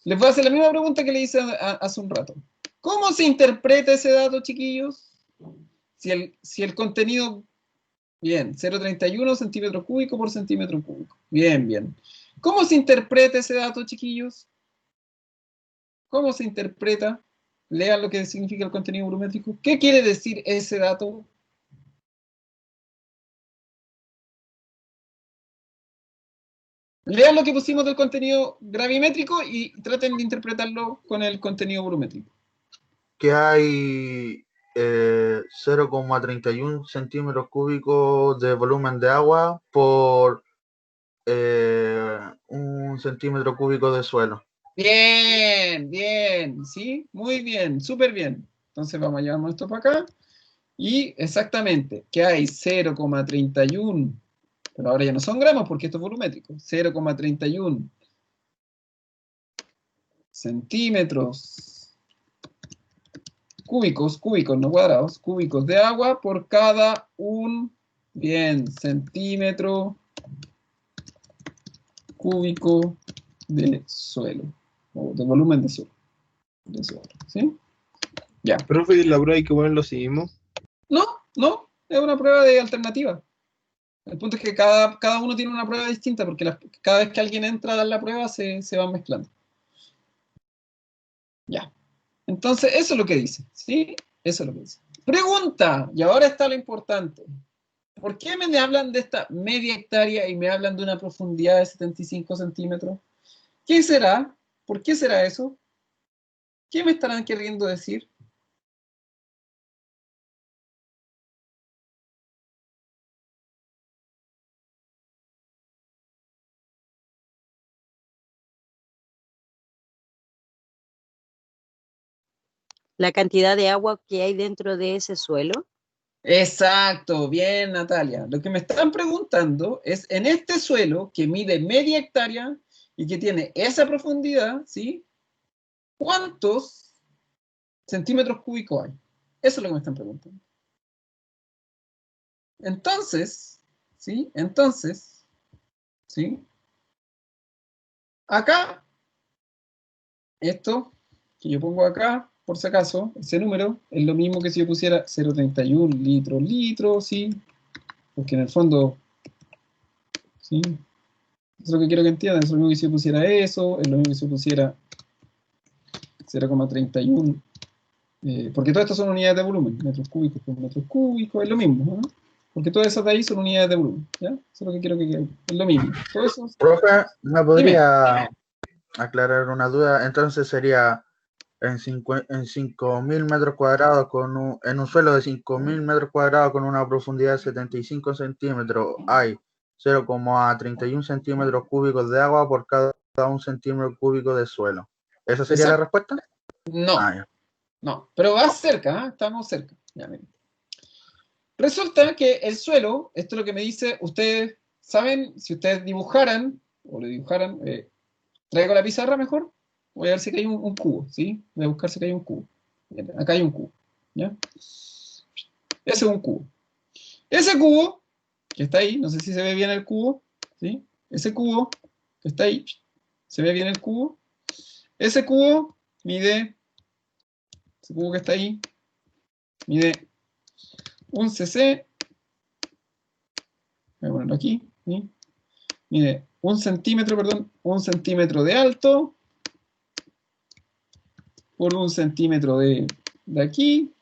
Les voy a hacer la misma pregunta que le hice hace un rato. ¿Cómo se interpreta ese dato, chiquillos? Si el contenido, bien, 0,31 centímetros cúbicos por centímetro cúbico. Bien. ¿Cómo se interpreta ese dato, chiquillos? ¿Cómo se interpreta? Lean lo que significa el contenido volumétrico. ¿Qué quiere decir ese dato? Lean lo que pusimos del contenido gravimétrico y traten de interpretarlo con el contenido volumétrico. Que hay 0,31 centímetros cúbicos de volumen de agua por 1 centímetro cúbico de suelo. Bien, ¿sí? Muy bien, súper bien. Entonces vamos a llevarnos esto para acá. Y exactamente, que hay 0,31, pero ahora ya no son gramos porque esto es volumétrico, 0,31 centímetros cúbicos, no cuadrados, cúbicos de agua por cada centímetro cúbico de suelo, o de volumen de suelo. ¿Sí? Ya. Profe, ¿y la prueba hay que ponerlo así mismo? No, es una prueba de alternativa. El punto es que cada uno tiene una prueba distinta, porque cada vez que alguien entra a dar la prueba se van mezclando. Ya. Entonces, eso es lo que dice, ¿sí? Eso es lo que dice. Pregunta, y ahora está lo importante. ¿Por qué me hablan de esta media hectárea y me hablan de una profundidad de 75 centímetros? ¿Qué será? ¿Por qué será eso? ¿Qué me estarán queriendo decir? La cantidad de agua que hay dentro de ese suelo. Exacto, bien, Natalia. Lo que me están preguntando es, en este suelo que mide media hectárea y que tiene esa profundidad, ¿sí? ¿Cuántos centímetros cúbicos hay? Eso es lo que me están preguntando. Entonces, ¿sí? Entonces, ¿sí? Acá, esto que yo pongo acá, por si acaso, ese número, es lo mismo que si yo pusiera 0,31 litros, ¿sí? Porque en el fondo, ¿sí? Es lo que quiero que entiendan, es lo mismo que si yo pusiera eso, es lo mismo que si yo pusiera 0,31, porque todas estas son unidades de volumen, metros cúbicos por metros cúbicos, es lo mismo, ¿no? Porque todas esas de ahí son unidades de volumen, ¿ya? Eso es lo que quiero que quede, es lo mismo. Todo eso, Profe, ¿me dime. podría aclarar una duda? Entonces sería en 5.000 metros cuadrados en un suelo de 5.000 metros cuadrados con una profundidad de 75 centímetros hay 0,31 centímetros cúbicos de agua por cada 1 centímetro cúbico de suelo. ¿Esa sería la respuesta? No, Ya. no, pero va cerca, ¿eh? Estamos cerca. Ya, miren. Resulta que el suelo, esto es lo que me dice, ustedes saben, si ustedes dibujaran, o lo dibujaran, traigo la pizarra mejor, voy a ver si hay un cubo, ¿sí? Voy a buscar si hay un cubo. Miren, acá hay un cubo, ¿ya? Ese es un cubo. Ese cubo, que está ahí, no sé si se ve bien el cubo, ¿sí? Ese cubo, que está ahí, ¿se ve bien el cubo? Ese cubo mide, ese cubo que está ahí, mide un cc, voy a ponerlo aquí, ¿sí? Mide un centímetro de alto, por 1 centímetro de aquí,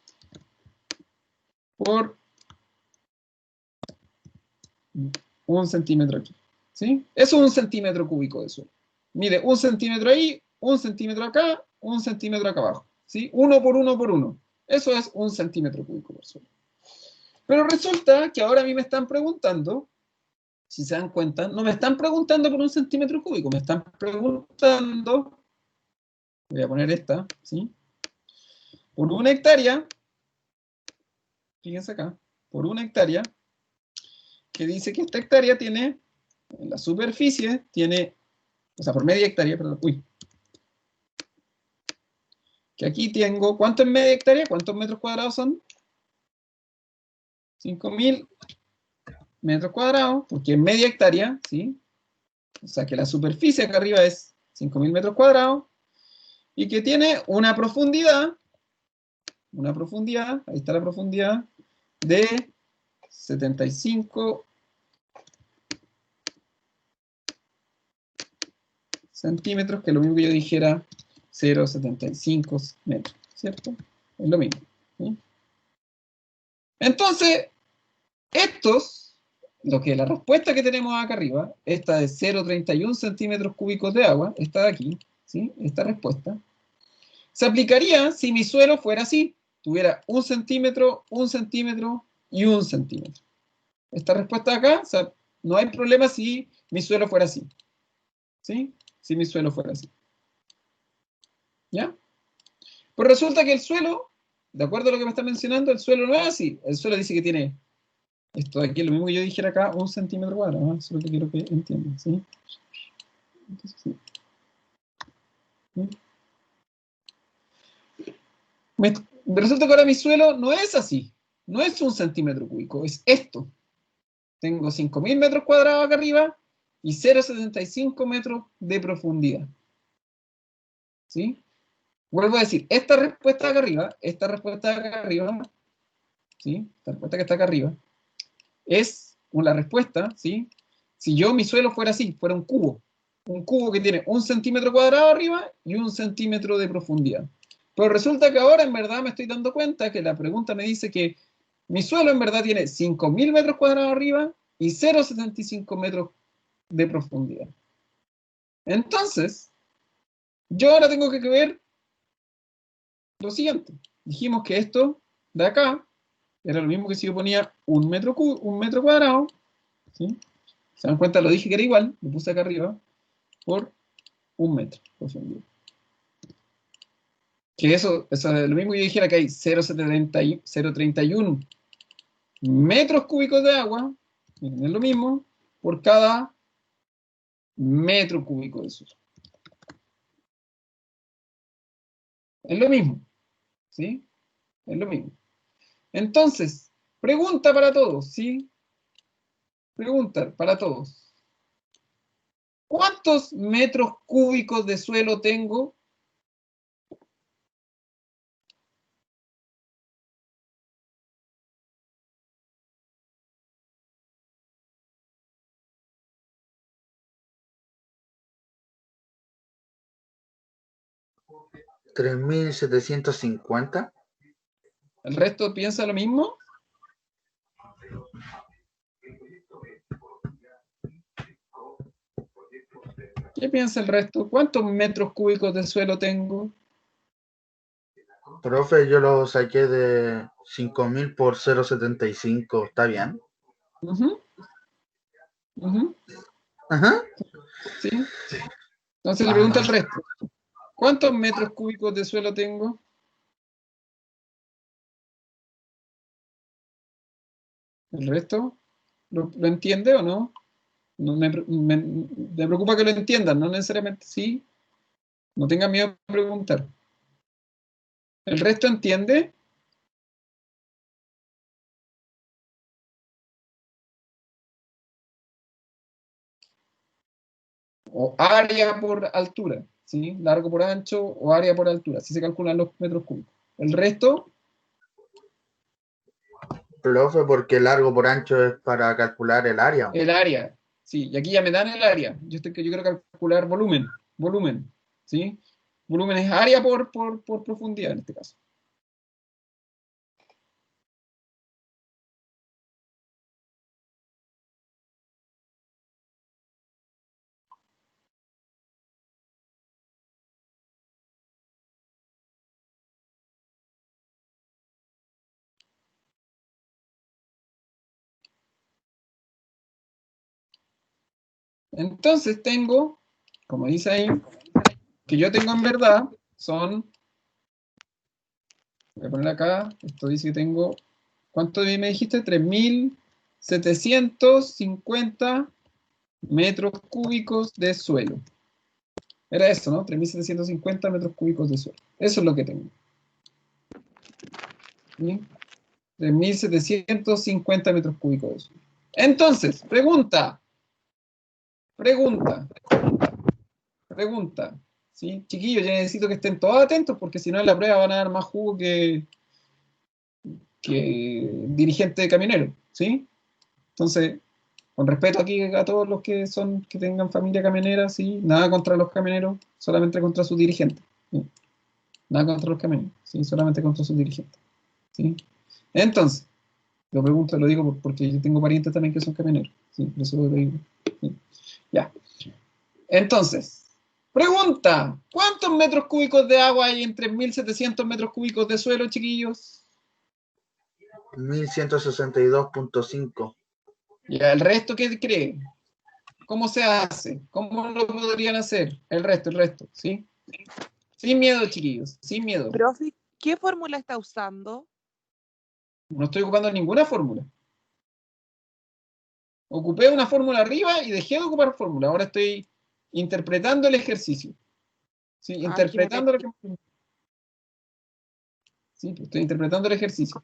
por 1 centímetro aquí, ¿sí? Eso es 1 centímetro cúbico de suelo. Mide 1 centímetro ahí, 1 centímetro acá, 1 centímetro acá abajo, ¿sí? 1 por 1 por 1. Eso es 1 centímetro cúbico por suelo. Pero resulta que ahora a mí me están preguntando, si se dan cuenta, no me están preguntando por 1 centímetro cúbico, me están preguntando, voy a poner esta, ¿sí? Por 1 hectárea, fíjense acá, por 1 hectárea, que dice que esta hectárea tiene, en la superficie, tiene, o sea, por media hectárea, perdón, uy, que aquí tengo, ¿cuánto es media hectárea? ¿Cuántos metros cuadrados son? 5.000 metros cuadrados, porque es media hectárea, ¿sí? O sea que la superficie acá arriba es 5.000 metros cuadrados, y que tiene una profundidad, ahí está la profundidad, de 75 centímetros, que es lo mismo que yo dijera 0,75 metros, ¿cierto? Es lo mismo, ¿sí? Entonces, la respuesta que tenemos acá arriba, esta de 0,31 centímetros cúbicos de agua, esta de aquí, ¿sí? Esta respuesta, se aplicaría si mi suelo fuera así, tuviera 1 centímetro, 1 centímetro y 1 centímetro. Esta respuesta de acá, o sea, no hay problema si mi suelo fuera así, ¿sí? Si mi suelo fuera así. ¿Ya? Pues resulta que el suelo, de acuerdo a lo que me está mencionando, el suelo no es así. El suelo dice que tiene, esto de aquí es lo mismo que yo dijera acá, 1 centímetro cuadrado, ¿no? Eso es lo que quiero que entiendan, ¿sí? Entonces, sí. Resulta que ahora mi suelo no es así. No es 1 centímetro cúbico, es esto. Tengo 5.000 metros cuadrados acá arriba y 0,75 metros de profundidad. ¿Sí? Vuelvo a decir, esta respuesta de acá arriba, ¿sí? Esta respuesta que está acá arriba, es una respuesta, ¿sí? Si mi suelo fuera así, fuera un cubo que tiene 1 centímetro cuadrado arriba y 1 centímetro de profundidad. Pero resulta que ahora en verdad me estoy dando cuenta que la pregunta me dice que mi suelo en verdad tiene 5.000 metros cuadrados arriba y 0,75 metros de profundidad. Entonces, yo ahora tengo que ver lo siguiente. Dijimos que esto de acá era lo mismo que si yo ponía un metro cuadrado, ¿sí? ¿Se dan cuenta? Lo dije que era igual, lo puse acá arriba, por 1 metro de profundidad. Que eso es lo mismo que yo dijera que hay 0,31 metros cúbicos de agua, es lo mismo, por cada metro cúbico de suelo. Es lo mismo, ¿sí? Es lo mismo. Entonces, pregunta para todos, ¿sí? Pregunta para todos. ¿Cuántos metros cúbicos de suelo tengo? ¿3.750? ¿El resto piensa lo mismo? ¿Qué piensa el resto? ¿Cuántos metros cúbicos de suelo tengo? Profe, yo lo saqué de 5.000 por 0,75. ¿Está bien? Ujú, ujú, Ajá. ¿sí? Entonces le pregunto al resto. ¿Cuántos metros cúbicos de suelo tengo? ¿El resto? ¿Lo entiende o no? No me preocupa que lo entiendan, no necesariamente sí. No tengan miedo de preguntar. ¿El resto entiende? O área por altura, ¿sí? Largo por ancho o área por altura. Así se calculan los metros cúbicos. ¿El resto? Profe, porque largo por ancho es para calcular el área. El área. Sí, y aquí ya me dan el área. Yo quiero calcular volumen. Volumen, ¿sí? Volumen es área por profundidad en este caso. Entonces tengo, como dice ahí, que yo tengo en verdad son, voy a poner acá, esto dice que tengo, ¿cuánto me dijiste? 3.750 metros cúbicos de suelo. Era eso, ¿no? 3.750 metros cúbicos de suelo. Eso es lo que tengo. ¿Sí? 3.750 metros cúbicos de suelo. Entonces, pregunta. ¿Sí? Chiquillos, yo necesito que estén todos atentos porque si no en la prueba van a dar más jugo que dirigente de camionero. ¿Sí? Entonces, con respeto aquí a todos los que tengan familia camionera, ¿sí? Nada contra los camioneros, solamente contra sus dirigentes. ¿Sí? Nada contra los camioneros, ¿sí? Solamente contra sus dirigentes. ¿Sí? Entonces, lo pregunto, lo digo porque yo tengo parientes también que son camioneros. ¿Sí? Por eso lo digo. ¿Sí? Ya. Entonces, pregunta, ¿cuántos metros cúbicos de agua hay en 3.700 metros cúbicos de suelo, chiquillos? 1.162.5. Ya, ¿el resto qué cree? ¿Cómo se hace? ¿Cómo lo podrían hacer? El resto, ¿sí? Sin miedo, chiquillos, sin miedo. Profe, ¿qué fórmula está usando? No estoy ocupando ninguna fórmula. Ocupé una fórmula arriba y dejé de ocupar fórmula. Ahora estoy interpretando el ejercicio. ¿Sí? Interpretando lo que... Sí, estoy interpretando el ejercicio.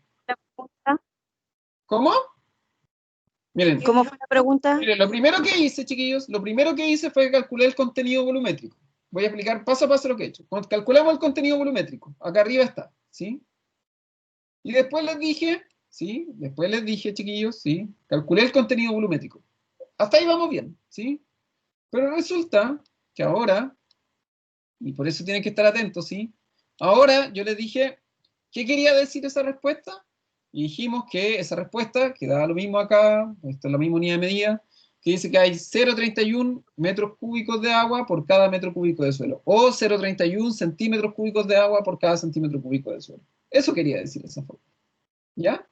¿Cómo? Miren, ¿Cómo fue la pregunta? miren, lo primero que hice, chiquillos, lo primero que hice fue calcular el contenido volumétrico. Voy a explicar paso a paso lo que he hecho. Cuando calculamos el contenido volumétrico, acá arriba está, ¿sí? Y después les dije, ¿sí? Después les dije, chiquillos, ¿sí? Calculé el contenido volumétrico. Hasta ahí vamos bien, ¿sí? Pero resulta que ahora, y por eso tienen que estar atentos, ¿sí? Ahora yo les dije, ¿qué quería decir esa respuesta? Y dijimos que esa respuesta, que da lo mismo acá, esto es la misma unidad de medida, que dice que hay 0,31 metros cúbicos de agua por cada metro cúbico de suelo, o 0,31 centímetros cúbicos de agua por cada centímetro cúbico de suelo. Eso quería decir esa forma. ¿Ya?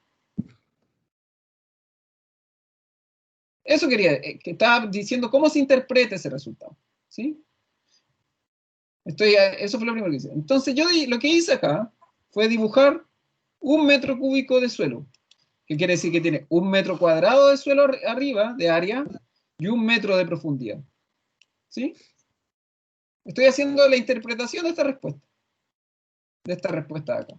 Eso quería, que estaba diciendo cómo se interpreta ese resultado. ¿Sí? Eso fue lo primero que hice. Entonces yo lo que hice acá fue dibujar un metro cúbico de suelo. ¿Qué quiere decir? Que tiene un metro cuadrado de suelo arriba, de área, y un metro de profundidad. ¿Sí? Estoy haciendo la interpretación de esta respuesta. De esta respuesta de acá.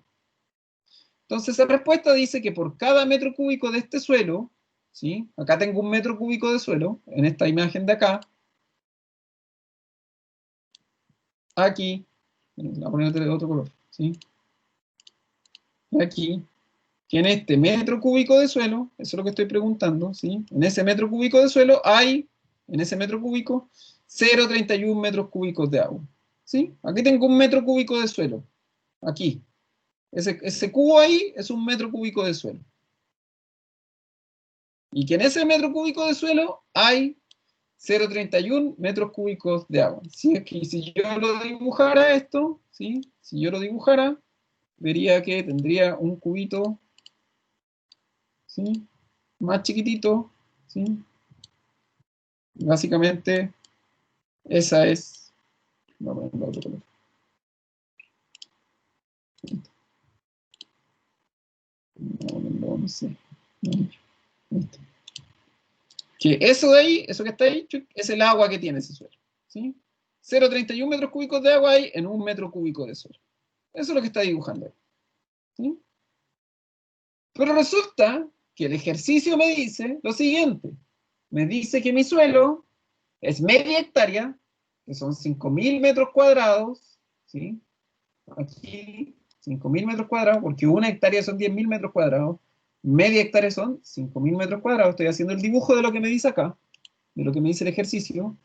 Entonces, esa respuesta dice que por cada metro cúbico de este suelo, ¿sí? Acá tengo un metro cúbico de suelo, en esta imagen de acá. Aquí, voy a poner de otro color, ¿sí? Aquí, que en este metro cúbico de suelo, eso es lo que estoy preguntando, ¿sí? En ese metro cúbico de suelo hay, en ese metro cúbico, 0,31 metros cúbicos de agua, ¿sí? Aquí tengo un metro cúbico de suelo, aquí. Ese cubo ahí es un metro cúbico de suelo. Y que en ese metro cúbico de suelo hay 0,31 metros cúbicos de agua. Si yo lo dibujara esto, ¿sí? Si yo lo dibujara, vería que tendría un cubito, ¿sí? Más chiquitito, ¿sí? Básicamente, esa es... Vamos a poner otro color. No sé. Que eso de ahí, eso que está ahí, es el agua que tiene ese suelo. ¿Sí? 0,31 metros cúbicos de agua hay en un metro cúbico de suelo. Eso es lo que está dibujando ahí. ¿Sí? Pero resulta que el ejercicio me dice lo siguiente. Me dice que mi suelo es media hectárea, que son 5.000 metros cuadrados, ¿sí? Aquí, 5.000 metros cuadrados, porque una hectárea son 10.000 metros cuadrados, media hectárea son 5.000 metros cuadrados. Estoy haciendo el dibujo de lo que me dice acá, de lo que me dice el ejercicio,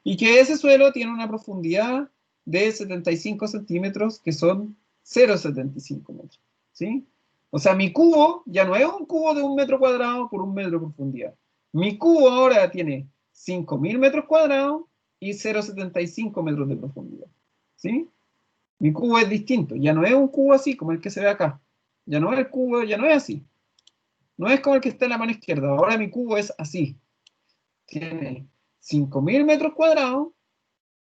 y que ese suelo tiene una profundidad de 75 centímetros, que son 0,75 metros, ¿sí? O sea, mi cubo ya no es un cubo de 1 metro cuadrado por 1 metro de profundidad. Mi cubo ahora tiene 5.000 metros cuadrados y 0,75 metros de profundidad, ¿sí? Mi cubo es distinto, ya no es un cubo así como el que se ve acá. Ya no es el cubo, ya no es así. No es como el que está en la mano izquierda. Ahora mi cubo es así. Tiene 5.000 metros cuadrados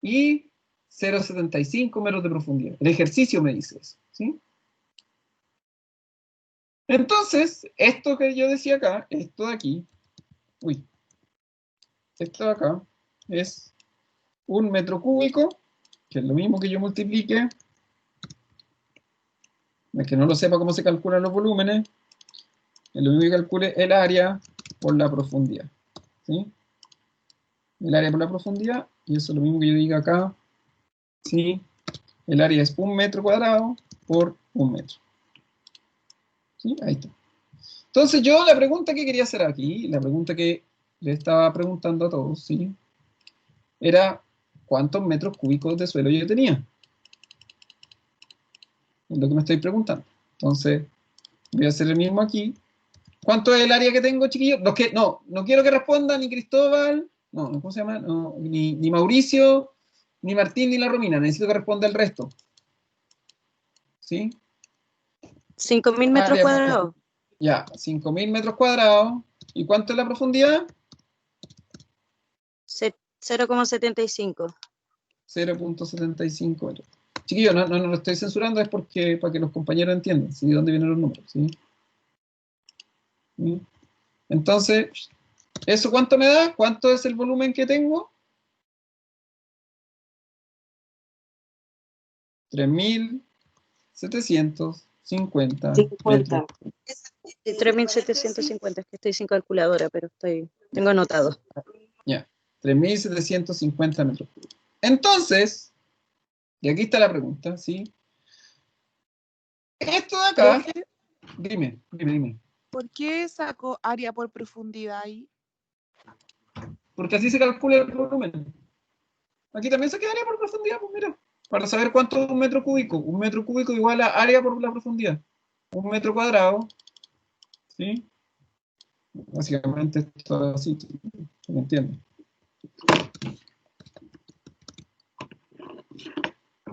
y 0,75 metros de profundidad. El ejercicio me dice eso, ¿sí? Entonces, esto que yo decía acá, esto de aquí, esto de acá, es 1 metro cúbico, que es lo mismo que yo multiplique, el que no lo sepa cómo se calculan los volúmenes, es lo mismo que calcule el área por la profundidad, ¿sí? El área por la profundidad, y eso es lo mismo que yo diga acá, ¿sí? El área es 1 metro cuadrado por 1 metro. ¿Sí? Ahí está. Entonces yo la pregunta que quería hacer aquí, la pregunta que le estaba preguntando a todos, ¿sí? Era ¿cuántos metros cúbicos de suelo yo tenía? Es lo que me estoy preguntando. Entonces, voy a hacer el mismo aquí. ¿Cuánto es el área que tengo, chiquillos? No quiero que responda ni Cristóbal, ¿cómo se llama? No, ni Mauricio, ni Martín, ni la Romina. Necesito que responda el resto. ¿Sí? 5.000 metros cuadrados. Ya, 5.000 metros cuadrados. ¿Y cuánto es la profundidad? 0,75. 0,75 metros. Chiquillos, no lo estoy censurando, es porque para que los compañeros entiendan, ¿sí? De dónde vienen los números, ¿sí? ¿Sí? Entonces, ¿eso cuánto me da? ¿Cuánto es el volumen que tengo? 3.750 metros. 3.750, es que estoy sin calculadora, pero tengo anotado. Ya, 3.750 metros cúbicos. Entonces, y aquí está la pregunta, ¿sí? Esto de acá, dime. ¿Por qué sacó área por profundidad ahí? Porque así se calcula el volumen. Aquí también se quedaría por profundidad, pues mira. Para saber cuánto es un metro cúbico. Un metro cúbico igual a área por la profundidad. Un metro cuadrado, ¿sí? Básicamente esto así, ¿me entiendes?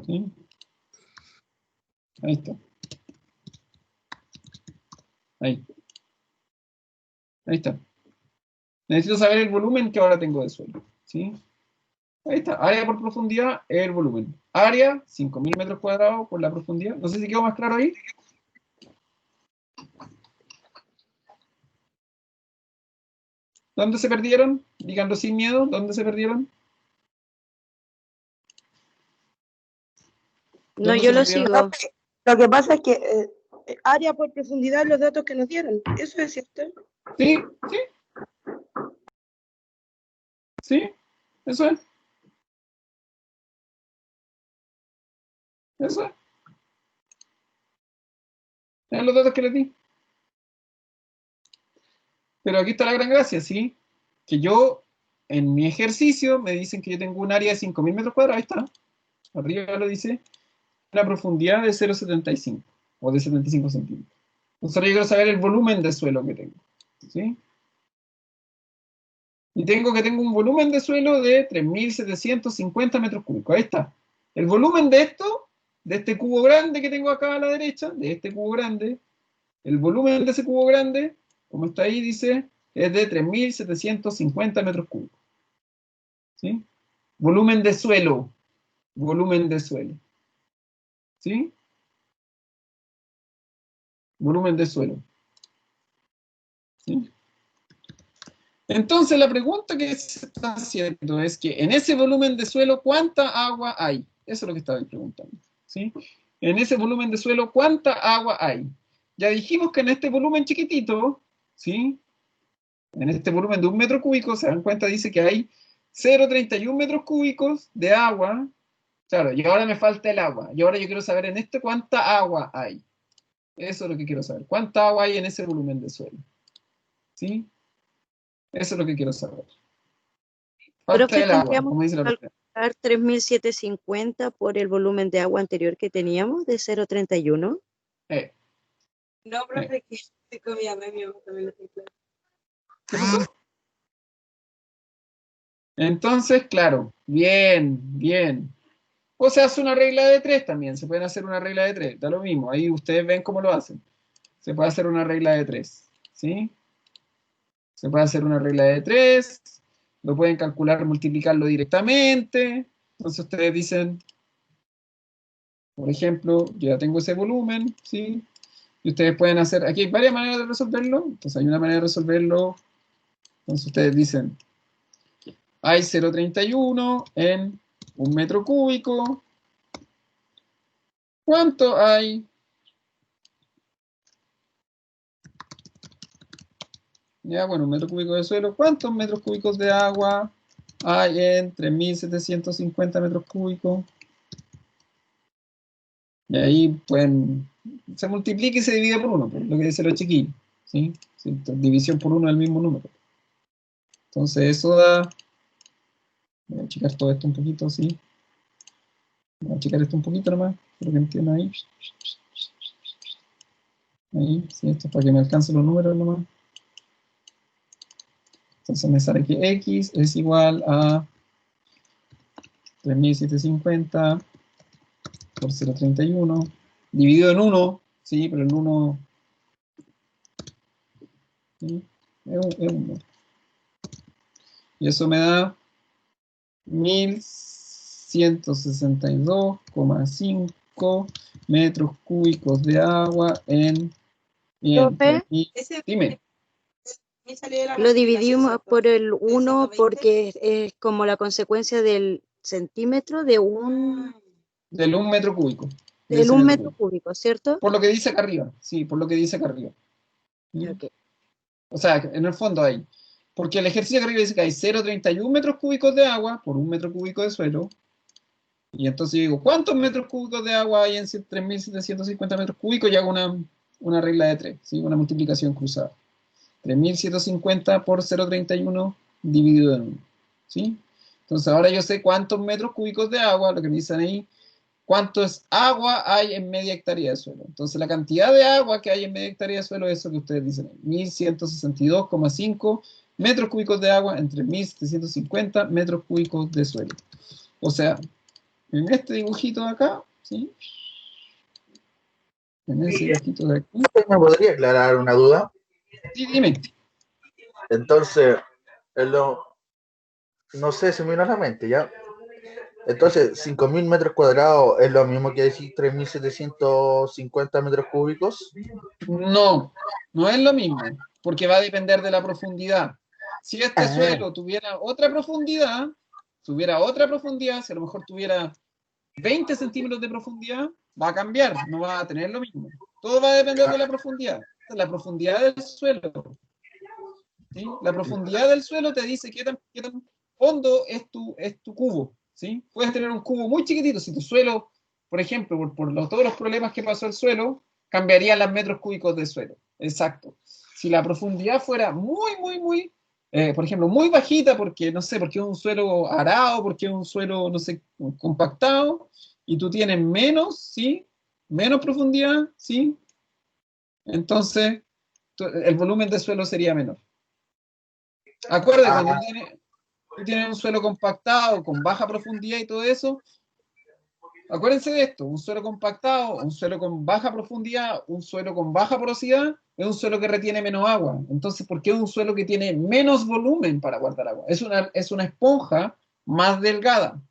¿Sí? Ahí está. Ahí. Ahí está. Necesito saber el volumen que ahora tengo de suelo, ¿sí? Ahí está. Área por profundidad es el volumen. Área, 5.000 metros cuadrados por la profundidad. No sé si quedó más claro ahí. ¿Dónde se perdieron? Díganlo sin miedo. ¿Dónde se perdieron? No, ¿Dónde yo se lo perdieron? sigo. Lo que pasa es que área por profundidad los datos que nos dieron. Eso es cierto. Sí, sí. Sí, eso es. Eso es. Eran los datos que les di. Pero aquí está la gran gracia, ¿sí? Que yo, en mi ejercicio, me dicen que yo tengo un área de 5.000 metros cuadrados. Ahí está. Arriba lo dice. Una profundidad de 0,75 o de 75 centímetros. Entonces ahora yo quiero saber el volumen de suelo que tengo, ¿sí? Y tengo un volumen de suelo de 3.750 metros cúbicos. Ahí está. El volumen de esto, de este cubo grande que tengo acá a la derecha, de este cubo grande, el volumen de ese cubo grande, como está ahí, dice, es de 3.750 metros cúbicos. ¿Sí? Volumen de suelo. Volumen de suelo. ¿Sí? Volumen de suelo. ¿Sí? Entonces, la pregunta que se está haciendo es que en ese volumen de suelo, ¿cuánta agua hay? Eso es lo que estaba preguntando. ¿Sí? En ese volumen de suelo, ¿cuánta agua hay? Ya dijimos que en este volumen chiquitito, ¿sí? En este volumen de 1 metro cúbico, se dan cuenta, dice que hay 0,31 metros cúbicos de agua. Claro, y ahora me falta el agua. Y ahora yo quiero saber en este cuánta agua hay. Eso es lo que quiero saber. ¿Cuánta agua hay en ese volumen de suelo? ¿Sí? Eso es lo que quiero saber. Falta Profe, el agua, tendríamos como dice la que pregunta. calcular 3.750 por el volumen de agua anterior que teníamos de 0,31. No, Eh. profe, que se comía mi mamá también lo tiene claro. ¿Qué pasó? Entonces, claro, bien, bien. O se hace una regla de 3 también, se pueden hacer una regla de 3, da lo mismo, ahí ustedes ven cómo lo hacen. Se puede hacer una regla de 3, ¿sí? Se puede hacer una regla de 3, lo pueden calcular, multiplicarlo directamente. Entonces ustedes dicen, por ejemplo, yo ya tengo ese volumen, ¿sí? Y ustedes pueden hacer, aquí hay varias maneras de resolverlo, entonces hay una manera de resolverlo, entonces ustedes dicen, hay 0,31 en 1 metro cúbico. ¿Cuánto hay? Ya, bueno, 1 metro cúbico de suelo. ¿Cuántos metros cúbicos de agua hay en 3.750 metros cúbicos? Y ahí pueden, se multiplica y se divide por 1, lo que dice los chiquillos, ¿sí? Sí, división por 1 del mismo número. Entonces eso da, voy a achicar todo esto un poquito, ¿sí? Voy a achicar esto un poquito nomás, para que entiendan ahí. Ahí, sí, esto es para que me alcancen los números nomás. Entonces me sale que X es igual a 3.750 por 0,31 dividido en 1, ¿sí? Pero el 1 ¿sí? es 1. Y eso me da 1.162,5 metros cúbicos de agua en Profe, 3.000. Dime. lo dividimos por el 1 porque es como la consecuencia del centímetro de Del 1 metro cúbico. De del ese 1 metro metro cúbico. cúbico, ¿cierto? Por lo que dice acá arriba. Sí, por lo que dice acá arriba. ¿Sí? Ok. O sea, en el fondo hay. Porque el ejercicio que arriba dice que hay 0,31 metros cúbicos de agua por 1 metro cúbico de suelo. Y entonces yo digo, ¿cuántos metros cúbicos de agua hay en 3.750 metros cúbicos? Y hago una regla de 3, ¿sí? Una multiplicación cruzada. 3.750 por 0,31 dividido en 1. ¿Sí? Entonces ahora yo sé cuántos metros cúbicos de agua, lo que me dicen ahí, cuánto es agua hay en media hectárea de suelo. Entonces, la cantidad de agua que hay en media hectárea de suelo es eso que ustedes dicen, 1162,5 metros cúbicos de agua entre 1750 metros cúbicos de suelo. O sea, en este dibujito de acá, ¿sí? En ese dibujito de aquí. ¿Usted me podría aclarar una duda? Sí, dime. Entonces, no sé, se me vino a la mente, ¿ya? Entonces, 5.000 metros cuadrados es lo mismo que decir 3.750 metros cúbicos. No, no es lo mismo, porque va a depender de la profundidad. Si este Ah, suelo tuviera otra profundidad, si a lo mejor tuviera 20 centímetros de profundidad, va a cambiar, no va a tener lo mismo. Todo va a depender de la profundidad del suelo. ¿Sí? La profundidad del suelo te dice qué tan hondo es tu cubo. ¿Sí? Puedes tener un cubo muy chiquitito, si tu suelo, por ejemplo, por todos los problemas que pasó el suelo, cambiaría los metros cúbicos de suelo. Exacto. Si la profundidad fuera muy, por ejemplo, muy bajita, porque no sé, porque es un suelo arado, porque es un suelo, no sé, compactado, y tú tienes menos, ¿sí? Menos profundidad, ¿sí? Entonces, el volumen de suelo sería menor. Acuérdate, cuando tú tienes un suelo compactado, con baja profundidad y todo eso, acuérdense de esto, un suelo compactado, un suelo con baja profundidad, un suelo con baja porosidad, es un suelo que retiene menos agua. Entonces, ¿por qué es un suelo que tiene menos volumen para guardar agua? Es una esponja más delgada,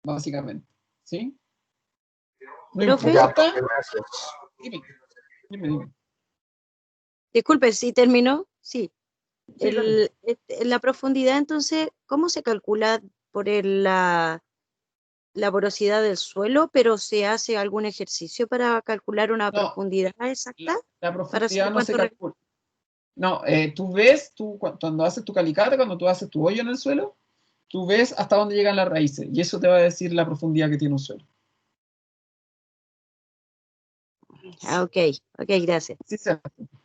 básicamente. ¿Sí? No Profe, ya, importa. gracias. Dime. disculpe, ¿sí terminó? Sí. Sí, dale. La profundidad, entonces, ¿cómo se calcula por la porosidad del suelo? ¿Pero se hace algún ejercicio para calcular una No, profundidad exacta? la Para saber profundidad no se cuánto... calcula. No, cuando haces tu calicata, cuando tú haces tu hoyo en el suelo, tú ves hasta dónde llegan las raíces y eso te va a decir la profundidad que tiene un suelo. Ah, ok, gracias.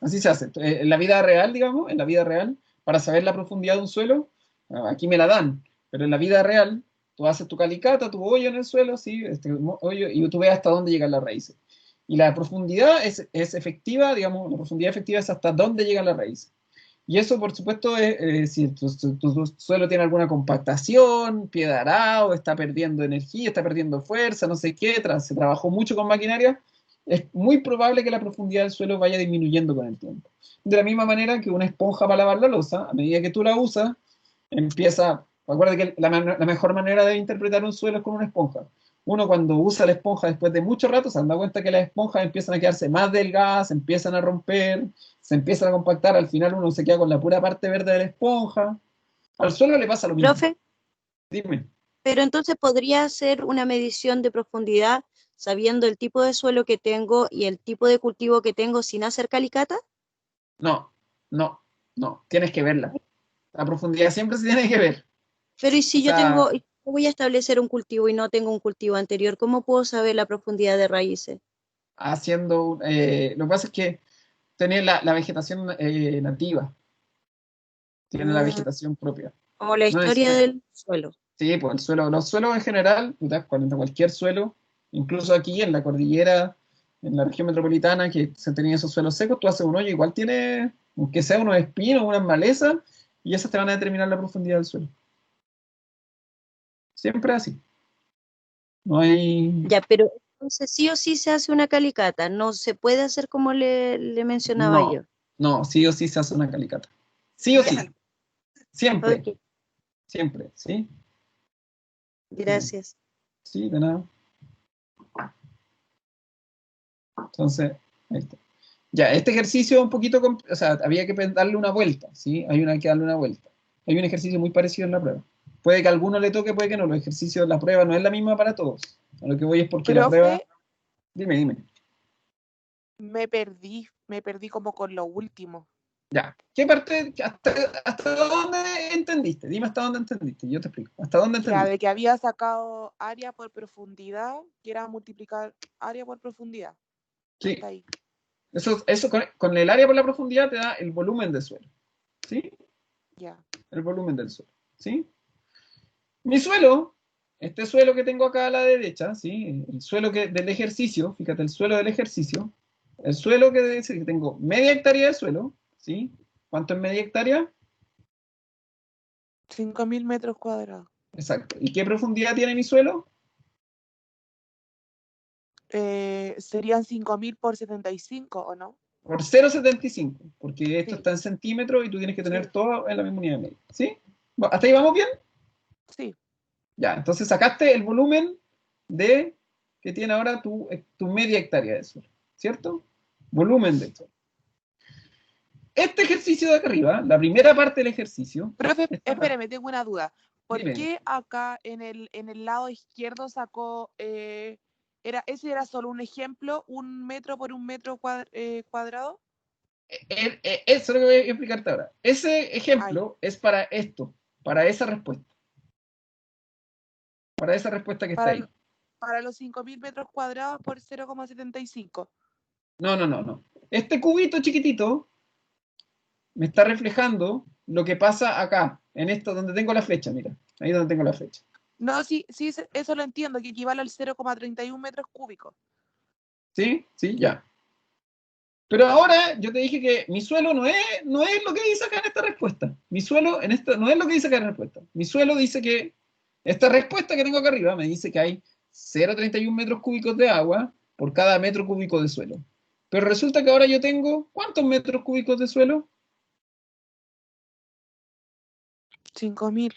Así se hace. En la vida real, digamos, en la vida real, para saber la profundidad de un suelo, aquí me la dan, pero en la vida real, tú haces tu calicata, tu hoyo en el suelo, ¿sí? Hoyo, y tú ves hasta dónde llegan las raíces. Y la profundidad es efectiva, digamos, la profundidad efectiva es hasta dónde llegan las raíces. Y eso, por supuesto, es si tu suelo tiene alguna compactación, pie de arado, está perdiendo energía, está perdiendo fuerza, no sé qué, se trabajó mucho con maquinaria, es muy probable que la profundidad del suelo vaya disminuyendo con el tiempo. De la misma manera que una esponja para lavar la loza, a medida que tú la usas, empieza. Recuerda que la mejor manera de interpretar un suelo es con una esponja. Uno cuando usa la esponja después de mucho rato se da cuenta que las esponjas empiezan a quedarse más delgadas, se empiezan a romper, se empiezan a compactar, al final uno se queda con la pura parte verde de la esponja. Al suelo le pasa lo mismo. Profe, Dime. pero entonces podría hacer una medición de profundidad sabiendo el tipo de suelo que tengo y el tipo de cultivo que tengo sin hacer calicata. No, tienes que verla. La profundidad siempre se tiene que ver. Pero ¿y O si sea, voy a establecer un cultivo y no tengo un cultivo anterior, ¿cómo puedo saber la profundidad de raíces? lo que pasa es que tiene la vegetación nativa, tiene la Mm, vegetación propia. como la No historia necesita. del suelo. Sí, pues los suelos en general, puta, cualquier suelo, incluso aquí en la cordillera, en la región metropolitana, que se tenían esos suelos secos, tú haces un hoyo, igual tiene, aunque sea unos espinos, unas malezas, y esas te van a determinar la profundidad del suelo. Siempre así. No hay. Ya, pero entonces sí o sí se hace una calicata, no se puede hacer como le mencionaba No, yo. no, sí o sí se hace una calicata. Sí o Ya, sí. Siempre, ok, siempre, ¿sí? Ya. gracias. Sí, de nada. Entonces, ahí está. Ya, este ejercicio un poquito, o sea, había que darle una vuelta, ¿sí? Hay que darle una vuelta. Hay un ejercicio muy parecido en la prueba. Puede que a alguno le toque, puede que no. Los ejercicios de la prueba no es la misma para todos. A lo que voy es porque la prueba. Profe, Dime. me perdí como con lo último. Ya. ¿Qué parte, hasta dónde entendiste? Dime hasta dónde entendiste, yo te explico. ¿Hasta dónde Ya, entendiste? de que había sacado área por profundidad, que era multiplicar área por profundidad. Sí. Hasta ahí. Eso con el área por la profundidad te da el volumen del suelo. ¿Sí? Ya. El volumen del suelo. ¿Sí? Mi suelo este suelo que tengo acá a la derecha, ¿sí? El suelo del ejercicio, fíjate, el suelo del ejercicio, el suelo que dice que tengo media hectárea de suelo, ¿sí? ¿Cuánto es media hectárea? 5.000 metros cuadrados. Exacto. ¿Y qué profundidad tiene mi suelo? Serían 5.000 por 75, ¿o no? Por 0,75, porque esto Sí, está en centímetros y tú tienes que tener sí, todo en la misma unidad de medida, ¿sí? ¿Hasta ahí vamos bien? sí. Ya, entonces sacaste el volumen que tiene ahora tu media hectárea de suelo, ¿cierto? Volumen de suelo. Este ejercicio de acá arriba, la primera parte del ejercicio, Profe, esta parte, espéreme, tengo una duda. ¿Por dime, qué acá en el lado izquierdo sacó, ese era solo un ejemplo, 1 metro por 1 metro cuadrado? eso es lo que voy a explicarte ahora. Ese Ay, ejemplo es para esto, para esa respuesta que está ahí. para, para los 5.000 metros cuadrados por 0,75. No, no, no, no. Este cubito chiquitito me está reflejando lo que pasa acá, en esto donde tengo la flecha, mira, ahí donde tengo la flecha. No, sí, sí, eso lo entiendo, que equivale al 0,31 metros cúbicos. ¿Sí? Sí, ya. Pero ahora yo te dije que mi suelo no es lo que dice acá en esta respuesta. Mi suelo en esta, no es lo que dice acá en la respuesta. Mi suelo dice que esta respuesta que tengo acá arriba me dice que hay 0,31 metros cúbicos de agua por cada metro cúbico de suelo. Pero resulta que ahora yo tengo, ¿cuántos metros cúbicos de suelo? 5.000.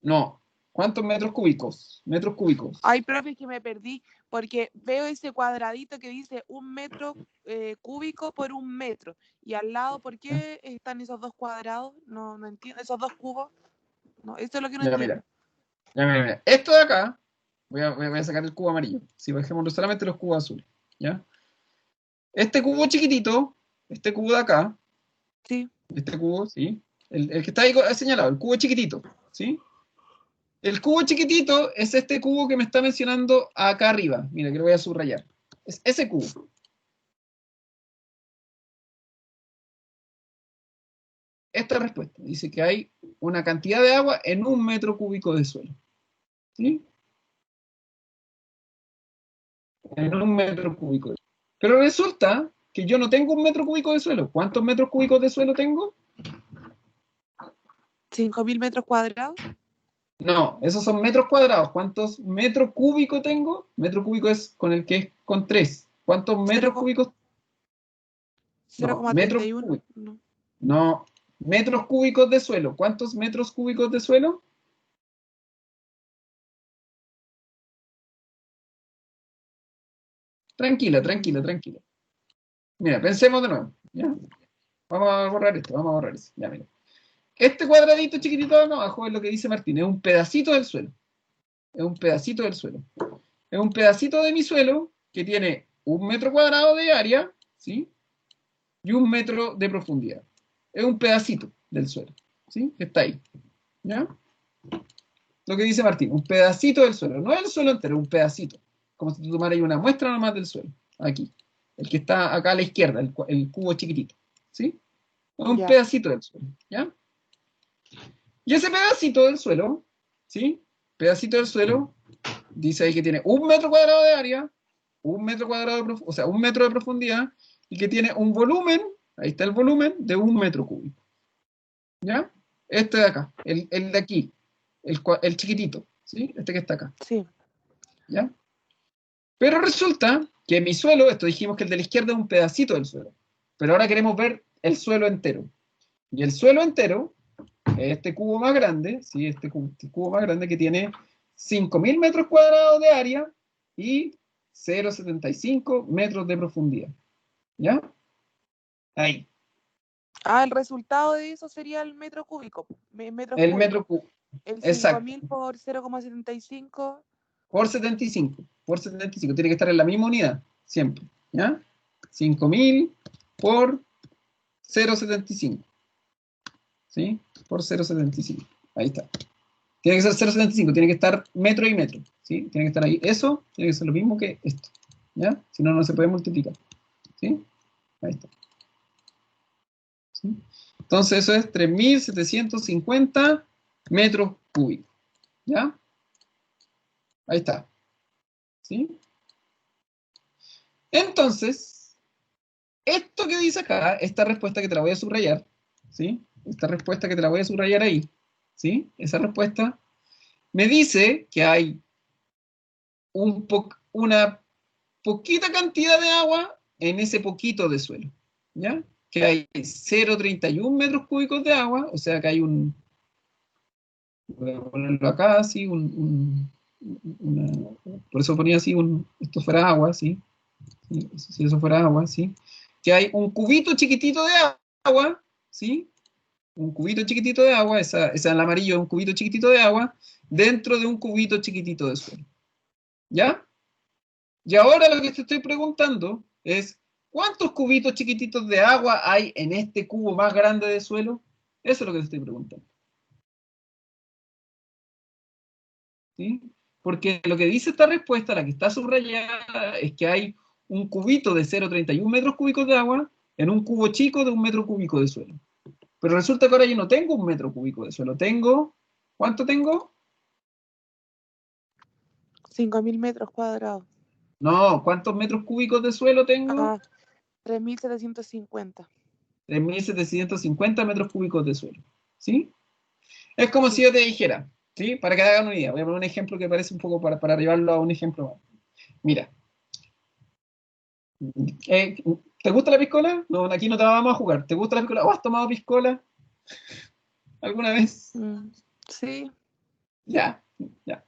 No. ¿Cuántos metros cúbicos? Metros cúbicos. Ay, profe, que me perdí, porque veo ese cuadradito que dice 1 metro cúbico por 1 metro. Y al lado, ¿por qué están esos dos cuadrados? No, no entiendo, esos dos cubos. No, eso es lo que no Ya, entiendo. mira. Ya, mira, mira. Esto de acá, voy a sacar el cubo amarillo. Si dejémoslo solamente los cubos azules. ¿Ya? Este cubo chiquitito, este cubo de acá, Sí, este cubo, ¿sí? El que está ahí señalado, el cubo chiquitito, ¿sí? El cubo chiquitito es este cubo que me está mencionando acá arriba. Mira, que lo voy a subrayar. Es ese cubo. Esta respuesta dice que hay una cantidad de agua en 1 metro cúbico de suelo. ¿Sí? En 1 metro cúbico. Pero resulta que yo no tengo 1 metro cúbico de suelo. ¿Cuántos metros cúbicos de suelo tengo? 5.000 metros cuadrados. No, esos son metros cuadrados. ¿Cuántos metros cúbicos tengo? Metro cúbico es con el que es con 3. ¿Cuántos metros cúbicos? No, metros 0,31. cúbicos. No. No, metros cúbicos de suelo. ¿Cuántos metros cúbicos de suelo? Tranquila, tranquila, tranquila. Mira, pensemos de nuevo. ¿Ya? Vamos a borrar esto, vamos a borrar eso. Ya, mira. Este cuadradito chiquitito de acá abajo es lo que dice Martín, es un pedacito del suelo. Es un pedacito del suelo. Es un pedacito de mi suelo que tiene 1 metro cuadrado de área, ¿sí? Y 1 metro de profundidad. Es un pedacito del suelo, ¿sí? Que está ahí. ¿Ya? Lo que dice Martín, un pedacito del suelo. No es el suelo entero, un pedacito. Como si tú tomaras una muestra nomás del suelo. Aquí. El que está acá a la izquierda, el cubo chiquitito. ¿Sí? Es un Ya. pedacito del suelo. ¿Ya? Y ese pedacito del suelo, ¿sí? Pedacito del suelo, dice ahí que tiene 1 metro cuadrado de área, 1 metro cuadrado de o sea, 1 metro de profundidad, y que tiene un volumen, ahí está el volumen, de 1 metro cúbico. ¿Ya? Este de acá, el de aquí, el chiquitito, ¿sí? Este que está acá. Sí. ¿Ya? Pero resulta que mi suelo, esto dijimos que el de la izquierda es un pedacito del suelo, pero ahora queremos ver el suelo entero. Y el suelo entero, este cubo más grande, ¿sí? Este cubo más grande que tiene 5.000 metros cuadrados de área y 0,75 metros de profundidad. ¿Ya? Ahí. Ah, el resultado de eso sería el metro cúbico. Metros El metro cúbicos. cubo. El Exacto. 5.000 por 0,75. Por 75. Por 75. Tiene que estar en la misma unidad. Siempre. ¿Ya? 5.000 por 0,75. ¿Sí? Por 0,75. Ahí está. Tiene que ser 0,75, tiene que estar metro y metro, ¿sí? Tiene que estar ahí. Eso tiene que ser lo mismo que esto, ¿ya? Si no, no se puede multiplicar, ¿sí? Ahí está. ¿Sí? Entonces eso es 3.750 metros cúbicos, ¿ya? Ahí está. ¿Sí? Entonces, esto que dice acá, esta respuesta que te la voy a subrayar, ¿sí? Esta respuesta que te la voy a subrayar ahí, ¿sí? Esa respuesta me dice que hay una poquita cantidad de agua en ese poquito de suelo, ¿ya? Que hay 0,31 metros cúbicos de agua, o sea que hay un, voy a ponerlo acá así, por eso ponía así, esto fuera agua, ¿sí? ¿Sí? Si eso fuera agua, ¿sí? Que hay un cubito chiquitito de agua, ¿sí? Un cubito chiquitito de agua, esa en el amarillo es un cubito chiquitito de agua, dentro de un cubito chiquitito de suelo, ¿ya? Y ahora lo que te estoy preguntando es, ¿cuántos cubitos chiquititos de agua hay en este cubo más grande de suelo? Eso es lo que te estoy preguntando. ¿Sí? Porque lo que dice esta respuesta, la que está subrayada, es que hay un cubito de 0,31 metros cúbicos de agua en un cubo chico de 1 metro cúbico de suelo. Pero resulta que ahora yo no tengo 1 metro cúbico de suelo, tengo, ¿cuánto tengo? 5.000 metros cuadrados. No, ¿cuántos metros cúbicos de suelo tengo? Ah, 3.750. 3.750 metros cúbicos de suelo. ¿Sí? Es como si yo te dijera, ¿sí? Para que hagan una idea, voy a poner un ejemplo que parece un poco para llevarlo a un ejemplo más. Mira, ¿te gusta la piscola? No, aquí no te la vamos a jugar. ¿Te gusta la piscola? ¿O has tomado piscola alguna vez? Sí. Ya, ya.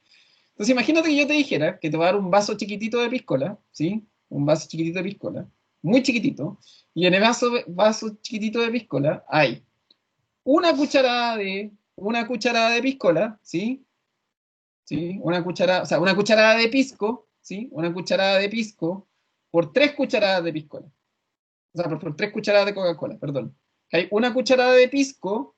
Entonces imagínate que yo te dijera que te voy a dar un vaso chiquitito de piscola, ¿sí? Un vaso chiquitito de piscola, muy chiquitito, y en el vaso chiquitito de piscola hay una cucharada de piscola, ¿sí? ¿Sí? Una cucharada, o sea, una cucharada de pisco, ¿sí? Una cucharada de pisco por 3 cucharadas de piscola. O sea, por 3 cucharadas de Coca-Cola, perdón. Hay una cucharada de pisco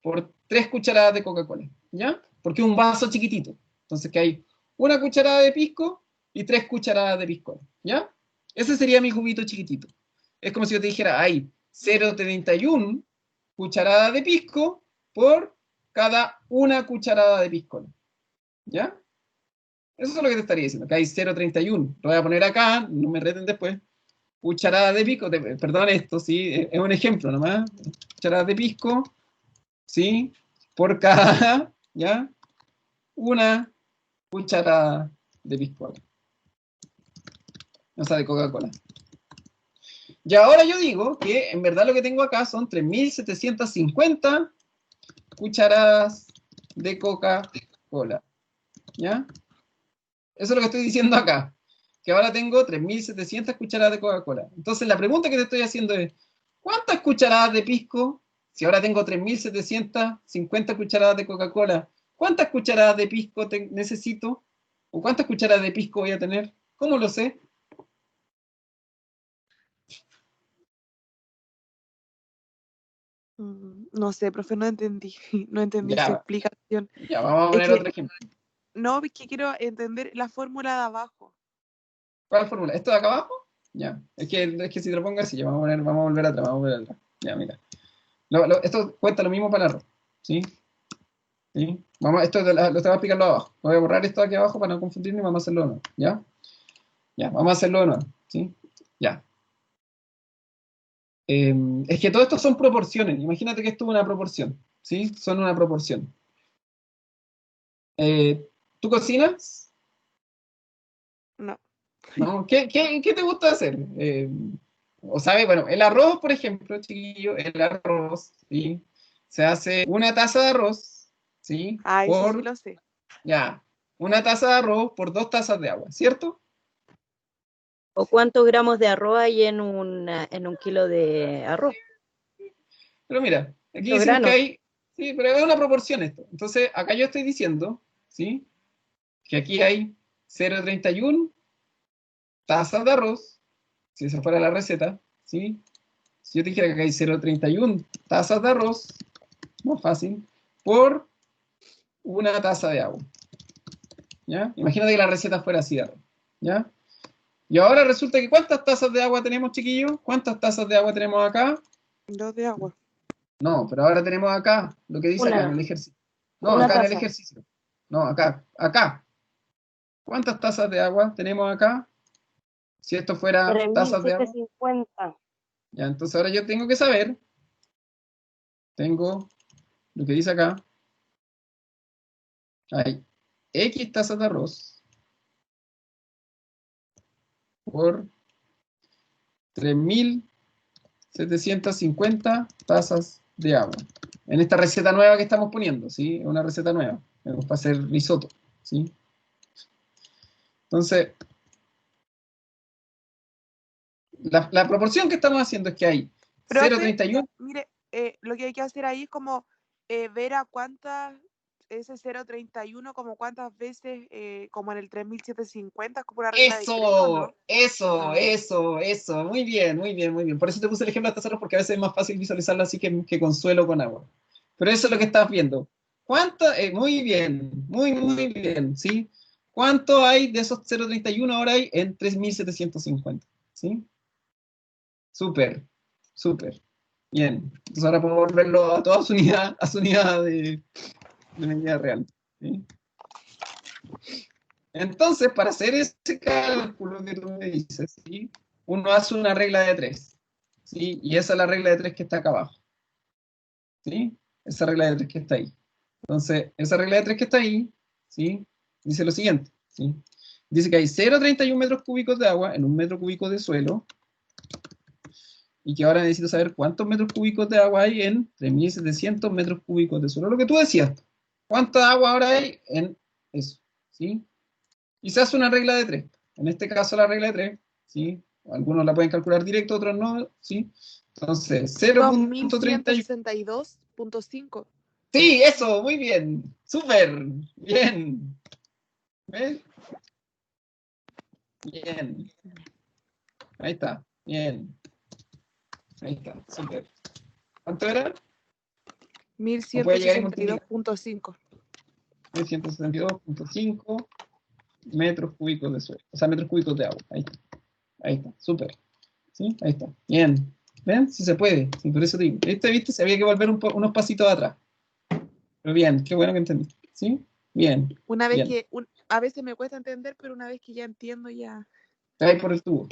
por 3 cucharadas de Coca-Cola, ¿ya? Porque es un vaso chiquitito. Entonces, que hay una cucharada de pisco y 3 cucharadas de piscola, ¿ya? Ese sería mi cubito chiquitito. Es como si yo te dijera, hay 0,31 cucharadas de pisco por cada una cucharada de piscola, ¿ya? Eso es lo que te estaría diciendo, que hay 0,31. Lo voy a poner acá, no me reten después. Cucharada de pisco, perdón esto, ¿sí? Es un ejemplo nomás. Cucharada de pisco, ¿sí? Por cada, ¿ya? Una cucharada de piscola. O sea, de Coca-Cola. Y ahora yo digo que en verdad lo que tengo acá son 3.750 cucharadas de Coca-Cola, ¿ya? Eso es lo que estoy diciendo acá. Que ahora tengo 3.700 cucharadas de Coca-Cola. Entonces la pregunta que te estoy haciendo es, ¿cuántas cucharadas de pisco? Si ahora tengo 3.750 cucharadas de Coca-Cola, ¿cuántas cucharadas de pisco necesito? ¿O cuántas cucharadas de pisco voy a tener? ¿Cómo lo sé? No sé, profe, no entendí. No entendí su Ya, explicación. ya, vamos a Es poner que, otro ejemplo. no, es que quiero entender la fórmula de abajo. ¿Cuál fórmula? ¿Esto de acá abajo? Ya. Es que si te lo pongo así, ya vamos a volver atrás, vamos a volver atrás. Ya, mira. Esto cuenta lo mismo para el arroz. ¿Sí? ¿Sí? Esto lo te voy a explicarlo abajo. Voy a borrar esto de aquí abajo para no confundirme y vamos a hacerlo de nuevo. ¿Ya? Ya, vamos a hacerlo de nuevo. ¿Sí? Ya. Es que todo esto son proporciones. Imagínate que esto es una proporción. ¿Sí? Son una proporción. ¿Tú cocinas? No. ¿No? ¿Qué te gusta hacer? O sabe, bueno, el arroz, por ejemplo, chiquillo, el arroz, ¿sí? Se hace una taza de arroz, ¿sí? Ah, eso sí Por, lo sé. ya, una taza de arroz por 2 tazas de agua, ¿cierto? ¿O cuántos gramos de arroz hay en un kilo de arroz? Pero mira, aquí Los decimos que granos. hay, sí, pero es una proporción esto. Entonces, acá yo estoy diciendo, ¿sí? Que aquí hay 0,31 tazas de arroz, si esa fuera la receta, ¿sí? Si yo te dijera que acá hay 0,31 tazas de arroz, más fácil, por una taza de agua, ¿ya? Imagínate que la receta fuera así de arroz, ¿ya? Y ahora resulta que ¿cuántas tazas de agua tenemos, chiquillos? ¿Cuántas tazas de agua tenemos acá? 2 de agua. No, pero ahora tenemos acá, lo que dice acá en Una, el ejercicio. No, una acá en el taza. ejercicio. No, acá. ¿Cuántas tazas de agua tenemos acá? Si esto fuera tazas de agua. 3750. Ya, entonces ahora yo tengo que saber, tengo lo que dice acá, hay X tazas de arroz por 3750 tazas de agua. En esta receta nueva que estamos poniendo, ¿sí? Una receta nueva, para hacer risotto, ¿sí? Entonces, la proporción que estamos haciendo es que hay Profe, 0,31. mire, lo que hay que hacer ahí es como ver a cuántas, ese 0,31, como cuántas veces, como en el 3750, como una regla de 3, ¿o no? Eso. Muy bien, muy bien, muy bien. Por eso te puse el ejemplo de tazaros, porque a veces es más fácil visualizarlo así que con suelo con agua. Pero eso es lo que estás viendo. ¿Cuánto? Muy bien, muy bien, ¿sí? ¿Cuánto hay de esos 0,31 ahora hay en 3750? ¿Sí? Súper. Bien. Entonces ahora podemos volverlo a toda su unidad de medida real. ¿Sí? Entonces, para hacer ese cálculo que tú me dices, ¿sí? Uno hace una regla de 3. ¿Sí? Y esa es la regla de 3 que está acá abajo. ¿Sí? Esa regla de 3 que está ahí. Entonces, esa regla de 3 que está ahí, ¿sí? Dice lo siguiente, ¿sí? Dice que hay 0,31 metros cúbicos de agua en un metro cúbico de suelo, y que ahora necesito saber cuántos metros cúbicos de agua hay en 3700 metros cúbicos de suelo. Lo que tú decías, ¿cuánta agua ahora hay en eso? ¿Sí? Y se hace una regla de 3. En este caso la regla de 3, ¿sí? Algunos la pueden calcular directo, otros no, ¿sí? Entonces, 0,31. 2162.5. Sí, eso, muy bien. Súper, bien. ¿Ves? Bien. Ahí está, bien. Ahí está, súper. ¿Cuánto era? ¿O puede llegar y multiplicar? 1162.5. 172.5 metros cúbicos de suelo. O sea, metros cúbicos de agua. Ahí está, súper. ¿Sí? Ahí está. Bien. ¿Ven? Sí se puede. Sí, por eso digo. ¿Viste? Se había que volver unos pasitos atrás. Pero bien, qué bueno que entendí. ¿Sí? Bien. Una vez Bien. que, a veces me cuesta entender, pero una vez que ya entiendo, ya. Te vas por el tubo.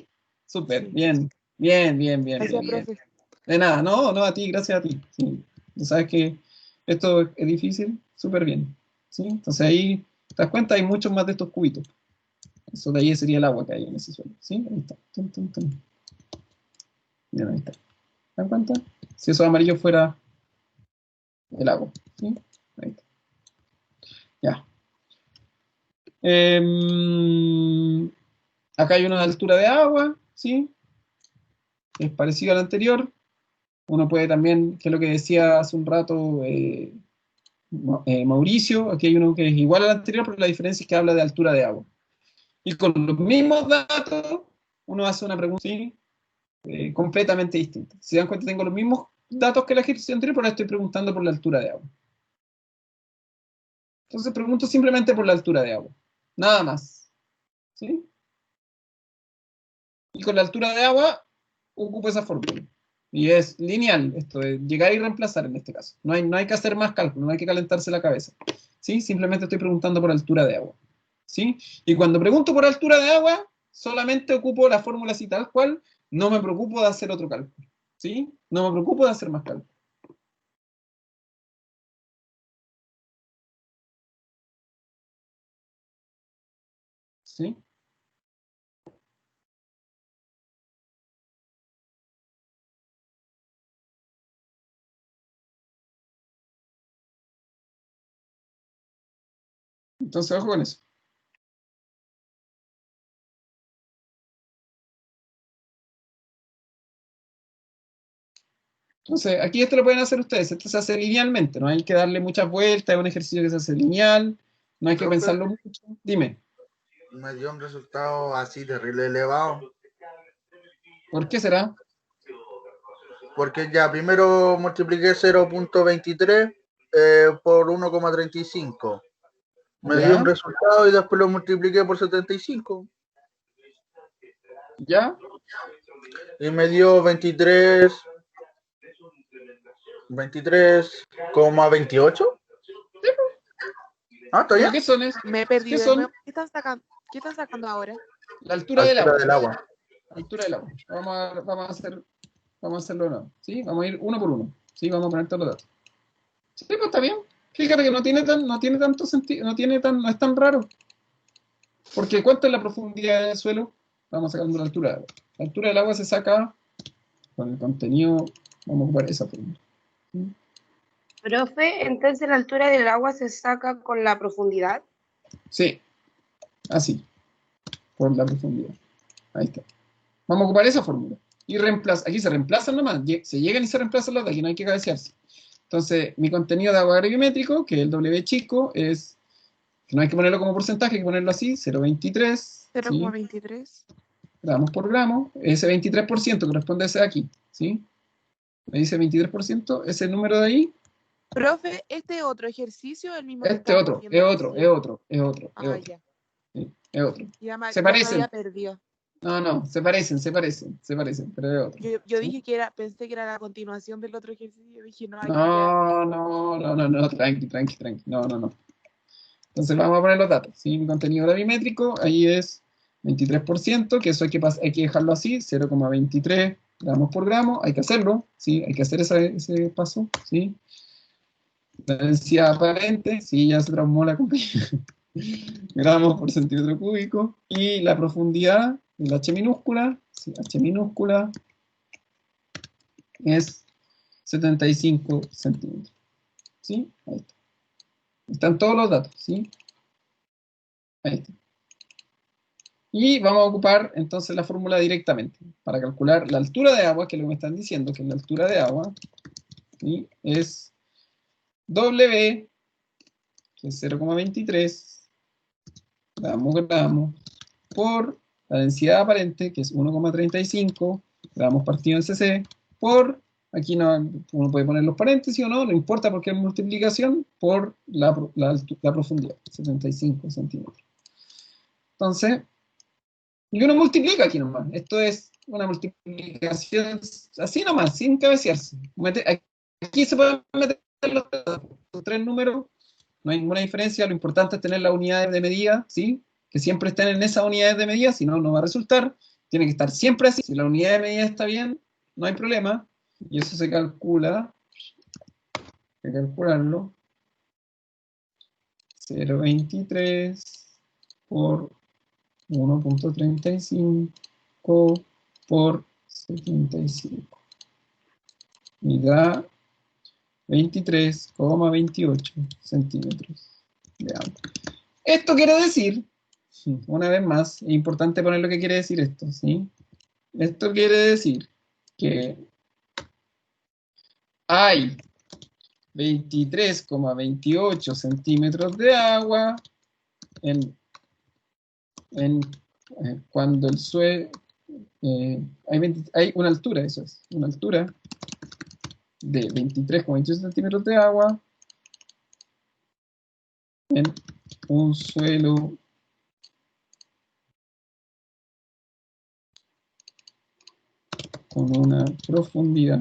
Súper. Sí. Bien. Bien. Gracias, profe. De nada, no, a ti, gracias a ti. Sí. Tú sabes que esto es difícil, súper bien. ¿Sí? Entonces ahí, ¿te das cuenta? Hay muchos más de estos cubitos. Eso de ahí sería el agua que hay en ese suelo. ¿Sí? Ahí está. Tum. Bien, ahí está. ¿Te das cuenta? Si eso amarillo fuera el agua. ¿Sí? Ahí está. Ya. Acá hay una altura de agua, ¿sí? Es parecido al anterior. Uno puede también, que es lo que decía hace un rato Mauricio, aquí hay uno que es igual al anterior, pero la diferencia es que habla de altura de agua. Y con los mismos datos, uno hace una pregunta, ¿sí? Completamente distinta. Si se dan cuenta, tengo los mismos datos que la ejercicio anterior, pero ahora estoy preguntando por la altura de agua. Entonces pregunto simplemente por la altura de agua. Nada más. ¿Sí? Y con la altura de agua, ocupo esa fórmula. Y es lineal, esto de llegar y reemplazar en este caso. No hay que hacer más cálculo, no hay que calentarse la cabeza. ¿Sí? Simplemente estoy preguntando por altura de agua. ¿Sí? Y cuando pregunto por altura de agua, solamente ocupo la fórmula así tal cual, no me preocupo de hacer otro cálculo. ¿Sí? No me preocupo de hacer más cálculo. ¿Sí? Entonces, ojo con eso. Entonces, aquí esto lo pueden hacer ustedes. Esto se hace linealmente, no hay que darle muchas vueltas, es un ejercicio que se hace lineal, no hay que Profe, pensarlo mucho. Dime, me dio un resultado así terrible elevado. ¿por qué será? Porque ya primero multipliqué 0,23 por 1,35. Me dio un ¿Ya? resultado y después lo multipliqué por 75. ¿Ya? Y me dio 23,28. Ah, ¿está ¿Pero bien? qué son esos? Me he perdido ¿Qué de son? nuevo. ¿Qué están sacando? ¿Qué están sacando ahora? La altura del Altura agua. del agua. Altura del agua. Vamos a hacerlo de nuevo. ¿Sí? Vamos a ir uno por uno. ¿Sí? Vamos a poner todos los datos. Sí, pues está bien. Fíjate que no tiene tanto sentido, no es tan raro. Porque ¿cuánto es la profundidad del suelo? Vamos sacando la altura del agua. La altura del agua se saca con el contenido. Vamos a ocupar esa fórmula. ¿Sí? Profe, entonces la altura del agua se saca con la profundidad. Sí, así, por la profundidad. Ahí está. Vamos a ocupar esa fórmula. Y aquí se reemplazan nomás. Se llegan y se reemplazan las de aquí, no hay que cabecearse. Entonces, mi contenido de agua gravimétrico, que es el W chico, es, que no hay que ponerlo como porcentaje, hay que ponerlo así, 0,23. 0,23. Gramos por gramo. Ese 23% corresponde a ese de aquí, ¿sí? Me dice 23%, ese número de ahí. Profe, ¿este es otro ejercicio? El mismo que Este estábamos otro, viendo es otro, recién? es otro, es otro, es Ah, otro. ya. Sí, es otro. Ya Se me había parecen. perdido. No, se parecen, pero es otro. Yo ¿sí? dije pensé que era la continuación del otro ejercicio. Dije, no, aquí ya. No, tranqui. No. Entonces vamos a poner los datos. ¿Sí? Mi contenido gravimétrico, ahí es 23%, que eso hay que dejarlo así, 0,23 gramos por gramo, hay que hacerlo, ¿sí? Hay que hacer ese paso, ¿sí? La densidad aparente, sí, ya se transformó la compañía. Gramos por centímetro cúbico. Y la profundidad, el H minúscula, sí, H minúscula, es 75 centímetros. ¿Sí? Ahí está. Están todos los datos, ¿sí? Ahí está. Y vamos a ocupar entonces la fórmula directamente para calcular la altura de agua, que es lo que me están diciendo, que es la altura de agua, ¿sí? Es W, que es 0,23 gramos, por la densidad aparente, que es 1,35 gramos partido en cc, por, aquí no, uno puede poner los paréntesis o no, no importa porque es multiplicación, por la profundidad, 75 centímetros. Entonces, y uno multiplica aquí nomás. Esto es una multiplicación así nomás, sin cabecearse. Aquí se pueden meter los tres números, no hay ninguna diferencia. Lo importante es tener las unidades de medida, ¿sí? Que siempre estén en esas unidades de medida, si no, no va a resultar. Tiene que estar siempre así. Si la unidad de medida está bien, no hay problema. Y eso se calcula, hay que calcularlo. 0,23 por 1,35 por 75. Y da 23,28 centímetros de agua. Esto quiere decir, una vez más, es importante poner lo que quiere decir esto, ¿sí? Esto quiere decir que hay 23,28 centímetros de agua cuando el suelo... hay una altura, eso es, una altura de 23,28 centímetros de agua en un suelo con una profundidad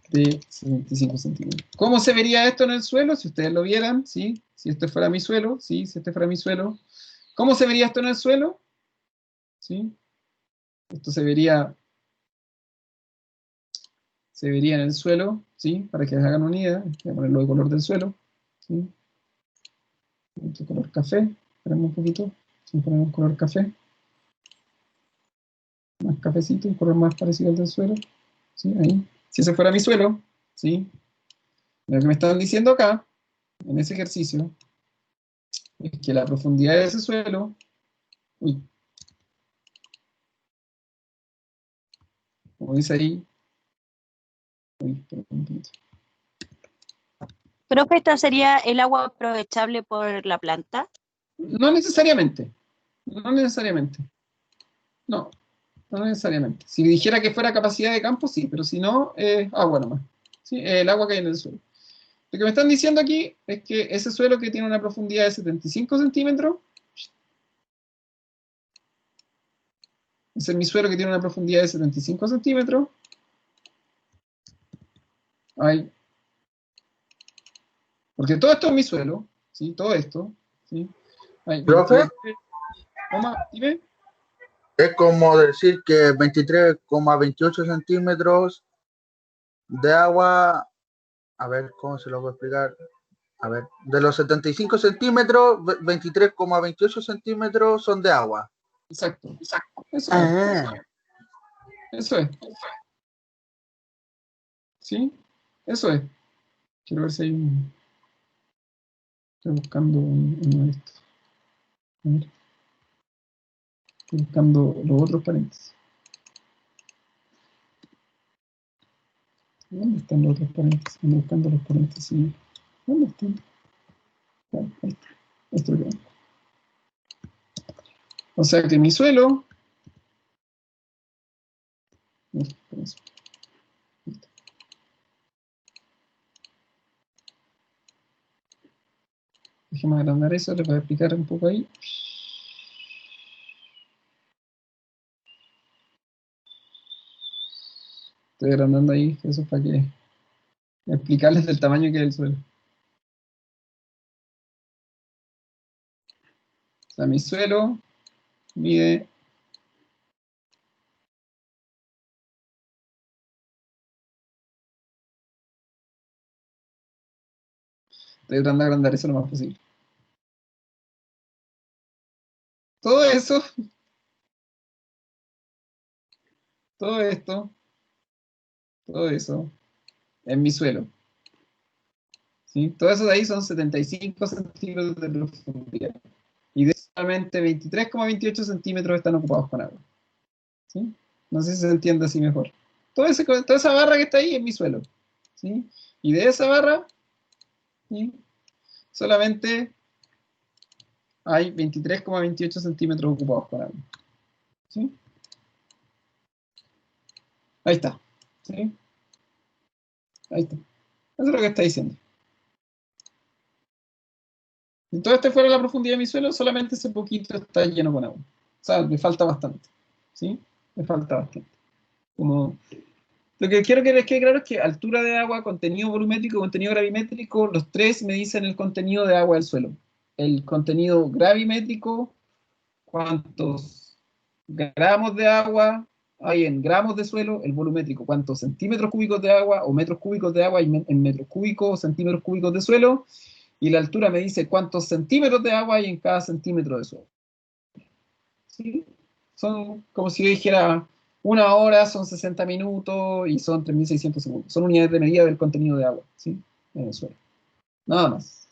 de 75 centímetros. ¿Cómo se vería esto en el suelo? Si ustedes lo vieran, ¿sí? Si este fuera mi suelo, ¿sí? Si este fuera mi suelo. ¿Cómo se vería esto en el suelo? ¿Sí? Esto se vería en el suelo, ¿sí? Para que les hagan una idea. Voy a ponerlo de color del suelo, ¿sí? De color café. Esperemos un poquito. Si ponemos color café. Más cafecito, un color más parecido al del suelo. ¿Sí? Ahí. Si ese fuera mi suelo, ¿sí? Lo que me están diciendo acá, en ese ejercicio, es que la profundidad de ese suelo, como dice ahí, perdón un poquito. Profe, ¿esta sería el agua aprovechable por la planta? No necesariamente, no necesariamente, no necesariamente. Si dijera que fuera capacidad de campo, sí, pero si no, agua nomás, ¿sí? El agua que hay en el suelo. Lo que me están diciendo aquí es que ese suelo que tiene una profundidad de 75 centímetros, ese es mi suelo que tiene una profundidad de 75 centímetros, porque todo esto es mi suelo, ¿sí? Todo esto, ¿sí? ¿Profe? Dime. Es como decir que 23,28 centímetros de agua, a ver, ¿cómo se lo voy a explicar? A ver, de los 75 centímetros, 23,28 centímetros son de agua. Exacto. Ah. Eso es. ¿Sí? Eso es. Quiero ver si hay un... Estoy buscando uno de estos. A ver. Estoy buscando los otros paréntesis. ¿Dónde están los otros paréntesis? Estoy buscando los paréntesis. ¿Dónde están? Ahí está. Esto ya. O sea que mi suelo... Déjame agrandar eso, les voy a explicar un poco ahí. Estoy agrandando ahí, eso es para que explicarles del tamaño que es el suelo. O sea, mi suelo mide... Estoy tratando de agrandar eso lo más posible. Todo eso, todo esto, todo eso, es mi suelo. ¿Sí? Todo eso de ahí son 75 centímetros de profundidad. Y de solamente 23,28 centímetros están ocupados con agua. ¿Sí? No sé si se entiende así mejor. Toda esa barra que está ahí es mi suelo. ¿Sí? Y de esa barra, ¿sí? Solamente hay 23,28 centímetros ocupados con agua. ¿Sí? Ahí está. ¿Sí? Ahí está. Eso es lo que está diciendo. Si todo este fuera la profundidad de mi suelo, solamente ese poquito está lleno con agua. O sea, me falta bastante. ¿Sí? Me falta bastante. Como... Lo que quiero que les quede claro es que altura de agua, contenido volumétrico, contenido gravimétrico, los tres me dicen el contenido de agua del suelo. El contenido gravimétrico, cuántos gramos de agua hay en gramos de suelo, el volumétrico, cuántos centímetros cúbicos de agua o metros cúbicos de agua hay en metros cúbicos o centímetros cúbicos de suelo, y la altura me dice cuántos centímetros de agua hay en cada centímetro de suelo. ¿Sí? Son como si yo dijera, una hora son 60 minutos y son 3.600 segundos. Son unidades de medida del contenido de agua, ¿sí? En el suelo. Nada más.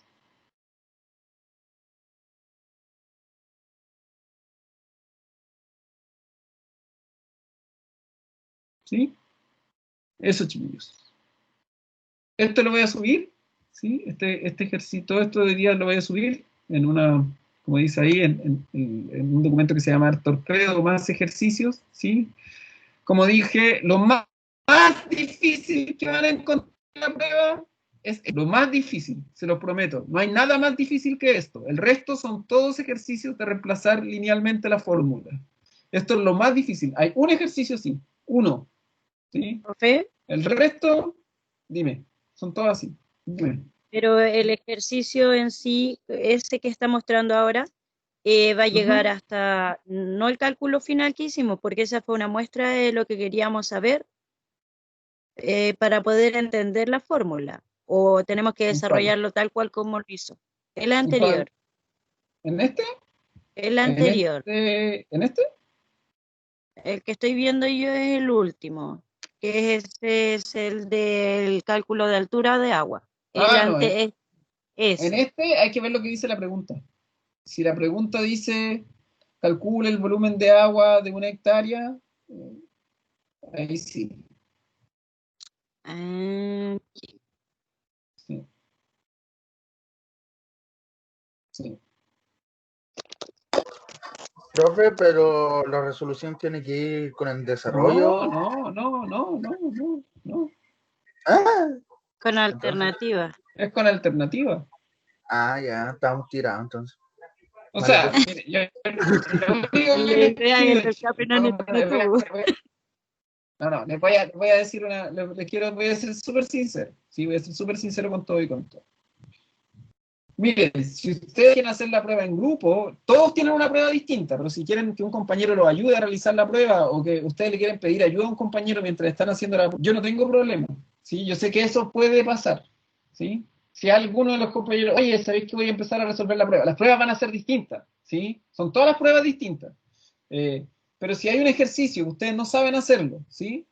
¿Sí? Eso, chiquillos. Esto lo voy a subir, ¿sí? Este ejercicio, todo esto de día lo voy a subir en una, como dice ahí, en un documento que se llama Torpedo más ejercicios, ¿sí? Como dije, lo más difícil que van a encontrar en la prueba es lo más difícil, se lo prometo. No hay nada más difícil que esto. El resto son todos ejercicios de reemplazar linealmente la fórmula. Esto es lo más difícil. Hay un ejercicio, sí, uno, ¿sí? Profe, El resto, dime, son todos así. Dime. pero el ejercicio en sí, ese que está mostrando ahora, va a llegar hasta, no el cálculo final que hicimos, porque esa fue una muestra de lo que queríamos saber para poder entender la fórmula, o tenemos que ¿En cuál? desarrollarlo tal cual como lo hizo. El ¿En cuál? anterior, ¿En este? el anterior, ¿En este? el que estoy viendo yo es el último, que es el del cálculo de altura de agua. El No, ante es en ese. este hay que ver lo que dice la pregunta. Si la pregunta dice, calcula el volumen de agua de una hectárea, ahí sí. Ah, Sí, sí. Profe, pero la resolución tiene que ir con el desarrollo. No. Ah, con entonces, alternativa. Es con alternativa. ya, estamos tirados entonces. O Vale, sea, pues. mire, lo único que La les idea pido, es el CAPE no tuvo. no, les voy a decir voy a ser súper sincero. Sí, voy a ser súper sincero con todo y con todo. Miren, si ustedes quieren hacer la prueba en grupo, todos tienen una prueba distinta, pero si quieren que un compañero los ayude a realizar la prueba o que ustedes le quieren pedir ayuda a un compañero mientras están haciendo la prueba, yo no tengo problema, ¿sí? Yo sé que eso puede pasar, ¿sí? Si alguno de los compañeros, oye, ¿sabéis que voy a empezar a resolver la prueba? Las pruebas van a ser distintas, ¿sí? Son todas las pruebas distintas. Pero si hay un ejercicio que ustedes no saben hacerlo, ¿sí?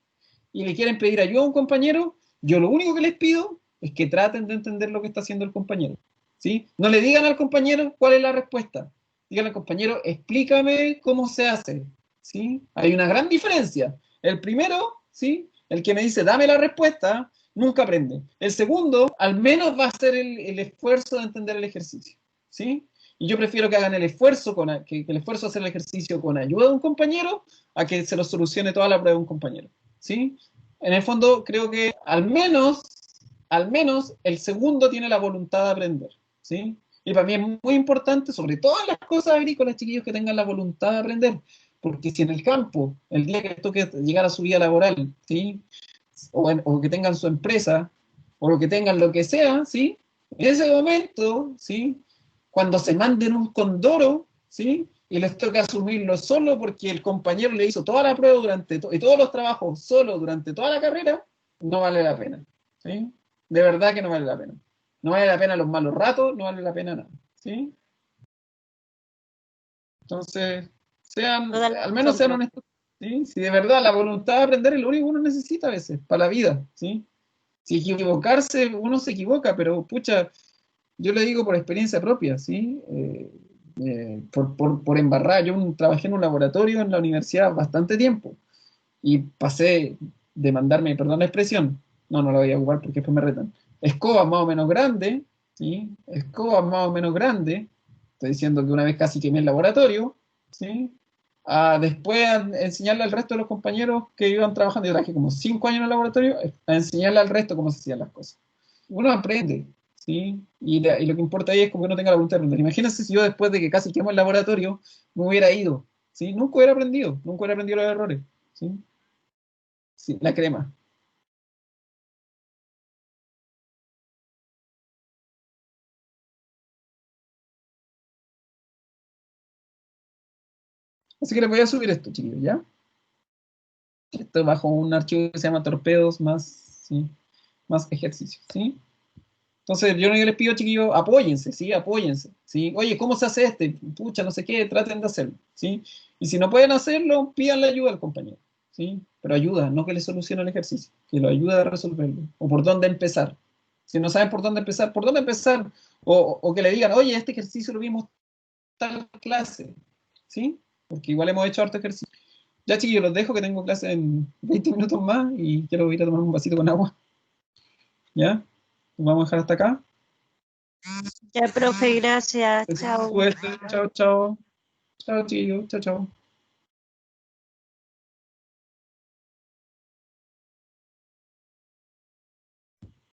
Y le quieren pedir ayuda a un compañero, yo lo único que les pido es que traten de entender lo que está haciendo el compañero, ¿sí? No le digan al compañero cuál es la respuesta. Díganle al compañero, explícame cómo se hace, ¿sí? Hay una gran diferencia. El primero, ¿sí? El que me dice, dame la respuesta, nunca aprende. El segundo, al menos va a hacer el esfuerzo de entender el ejercicio, ¿sí? Y yo prefiero que hagan el esfuerzo, que el esfuerzo de hacer el ejercicio con ayuda de un compañero, a que se lo solucione toda la prueba de un compañero, ¿sí? En el fondo, creo que al menos el segundo tiene la voluntad de aprender, ¿sí? Y para mí es muy importante, sobre todas las cosas agrícolas, chiquillos, que tengan la voluntad de aprender, porque si en el campo, el día que toque llegar a su vida laboral, ¿sí? O que tengan su empresa, o lo que tengan lo que sea, ¿sí? En ese momento, ¿sí? Cuando se manden un condoro, ¿sí? Y les toca asumirlo solo porque el compañero le hizo toda la prueba y todos los trabajos solo durante toda la carrera, no vale la pena, ¿sí? De verdad que no vale la pena. No vale la pena los malos ratos, no vale la pena nada, ¿sí? Entonces, al menos sean Totalmente. honestos, ¿sí? Si de verdad la voluntad de aprender es lo único que uno necesita a veces, para la vida, ¿sí? Si equivocarse, uno se equivoca, pero pucha, yo le digo por experiencia propia, ¿sí? Por embarrar, trabajé en un laboratorio en la universidad bastante tiempo y pasé de mandarme, perdón la expresión, no la voy a ocupar porque después me retan, escobas más o menos grandes, ¿sí? Escobas más o menos grandes, estoy diciendo que una vez casi quemé el laboratorio, ¿sí? A después enseñarle al resto de los compañeros que iban trabajando, yo trabajé como 5 años en el laboratorio, a enseñarle al resto cómo se hacían las cosas. Uno aprende, ¿sí? Y lo que importa ahí es como que no tenga la voluntad de aprender. Imagínense si yo después de que casi quemo el laboratorio me hubiera ido, ¿sí? Nunca hubiera aprendido los errores, ¿sí? Sí, la crema. Así que les voy a subir esto, chiquillos, ¿ya? Esto bajo un archivo que se llama torpedos más, ¿sí? Más ejercicios, ¿sí? Entonces, yo les pido, chiquillos, apóyense, ¿sí? Apóyense, ¿sí? Oye, ¿cómo se hace este? Pucha, no sé qué, traten de hacerlo, ¿sí? Y si no pueden hacerlo, pidan la ayuda al compañero, ¿sí? Pero ayuda, no que les solucione el ejercicio, que lo ayude a resolverlo. O por dónde empezar. Si no saben por dónde empezar. O que le digan, oye, este ejercicio lo vimos en tal clase, ¿sí? Porque igual hemos hecho harto ejercicio. Ya, chiquillos, los dejo que tengo clase en 20 minutos más y quiero ir a tomar un vasito con agua. ¿Ya? Nos vamos a dejar hasta acá. Ya, profe, gracias. Chao. Suerte. Chao, chao. Chao, chiquillos. Chao, chao.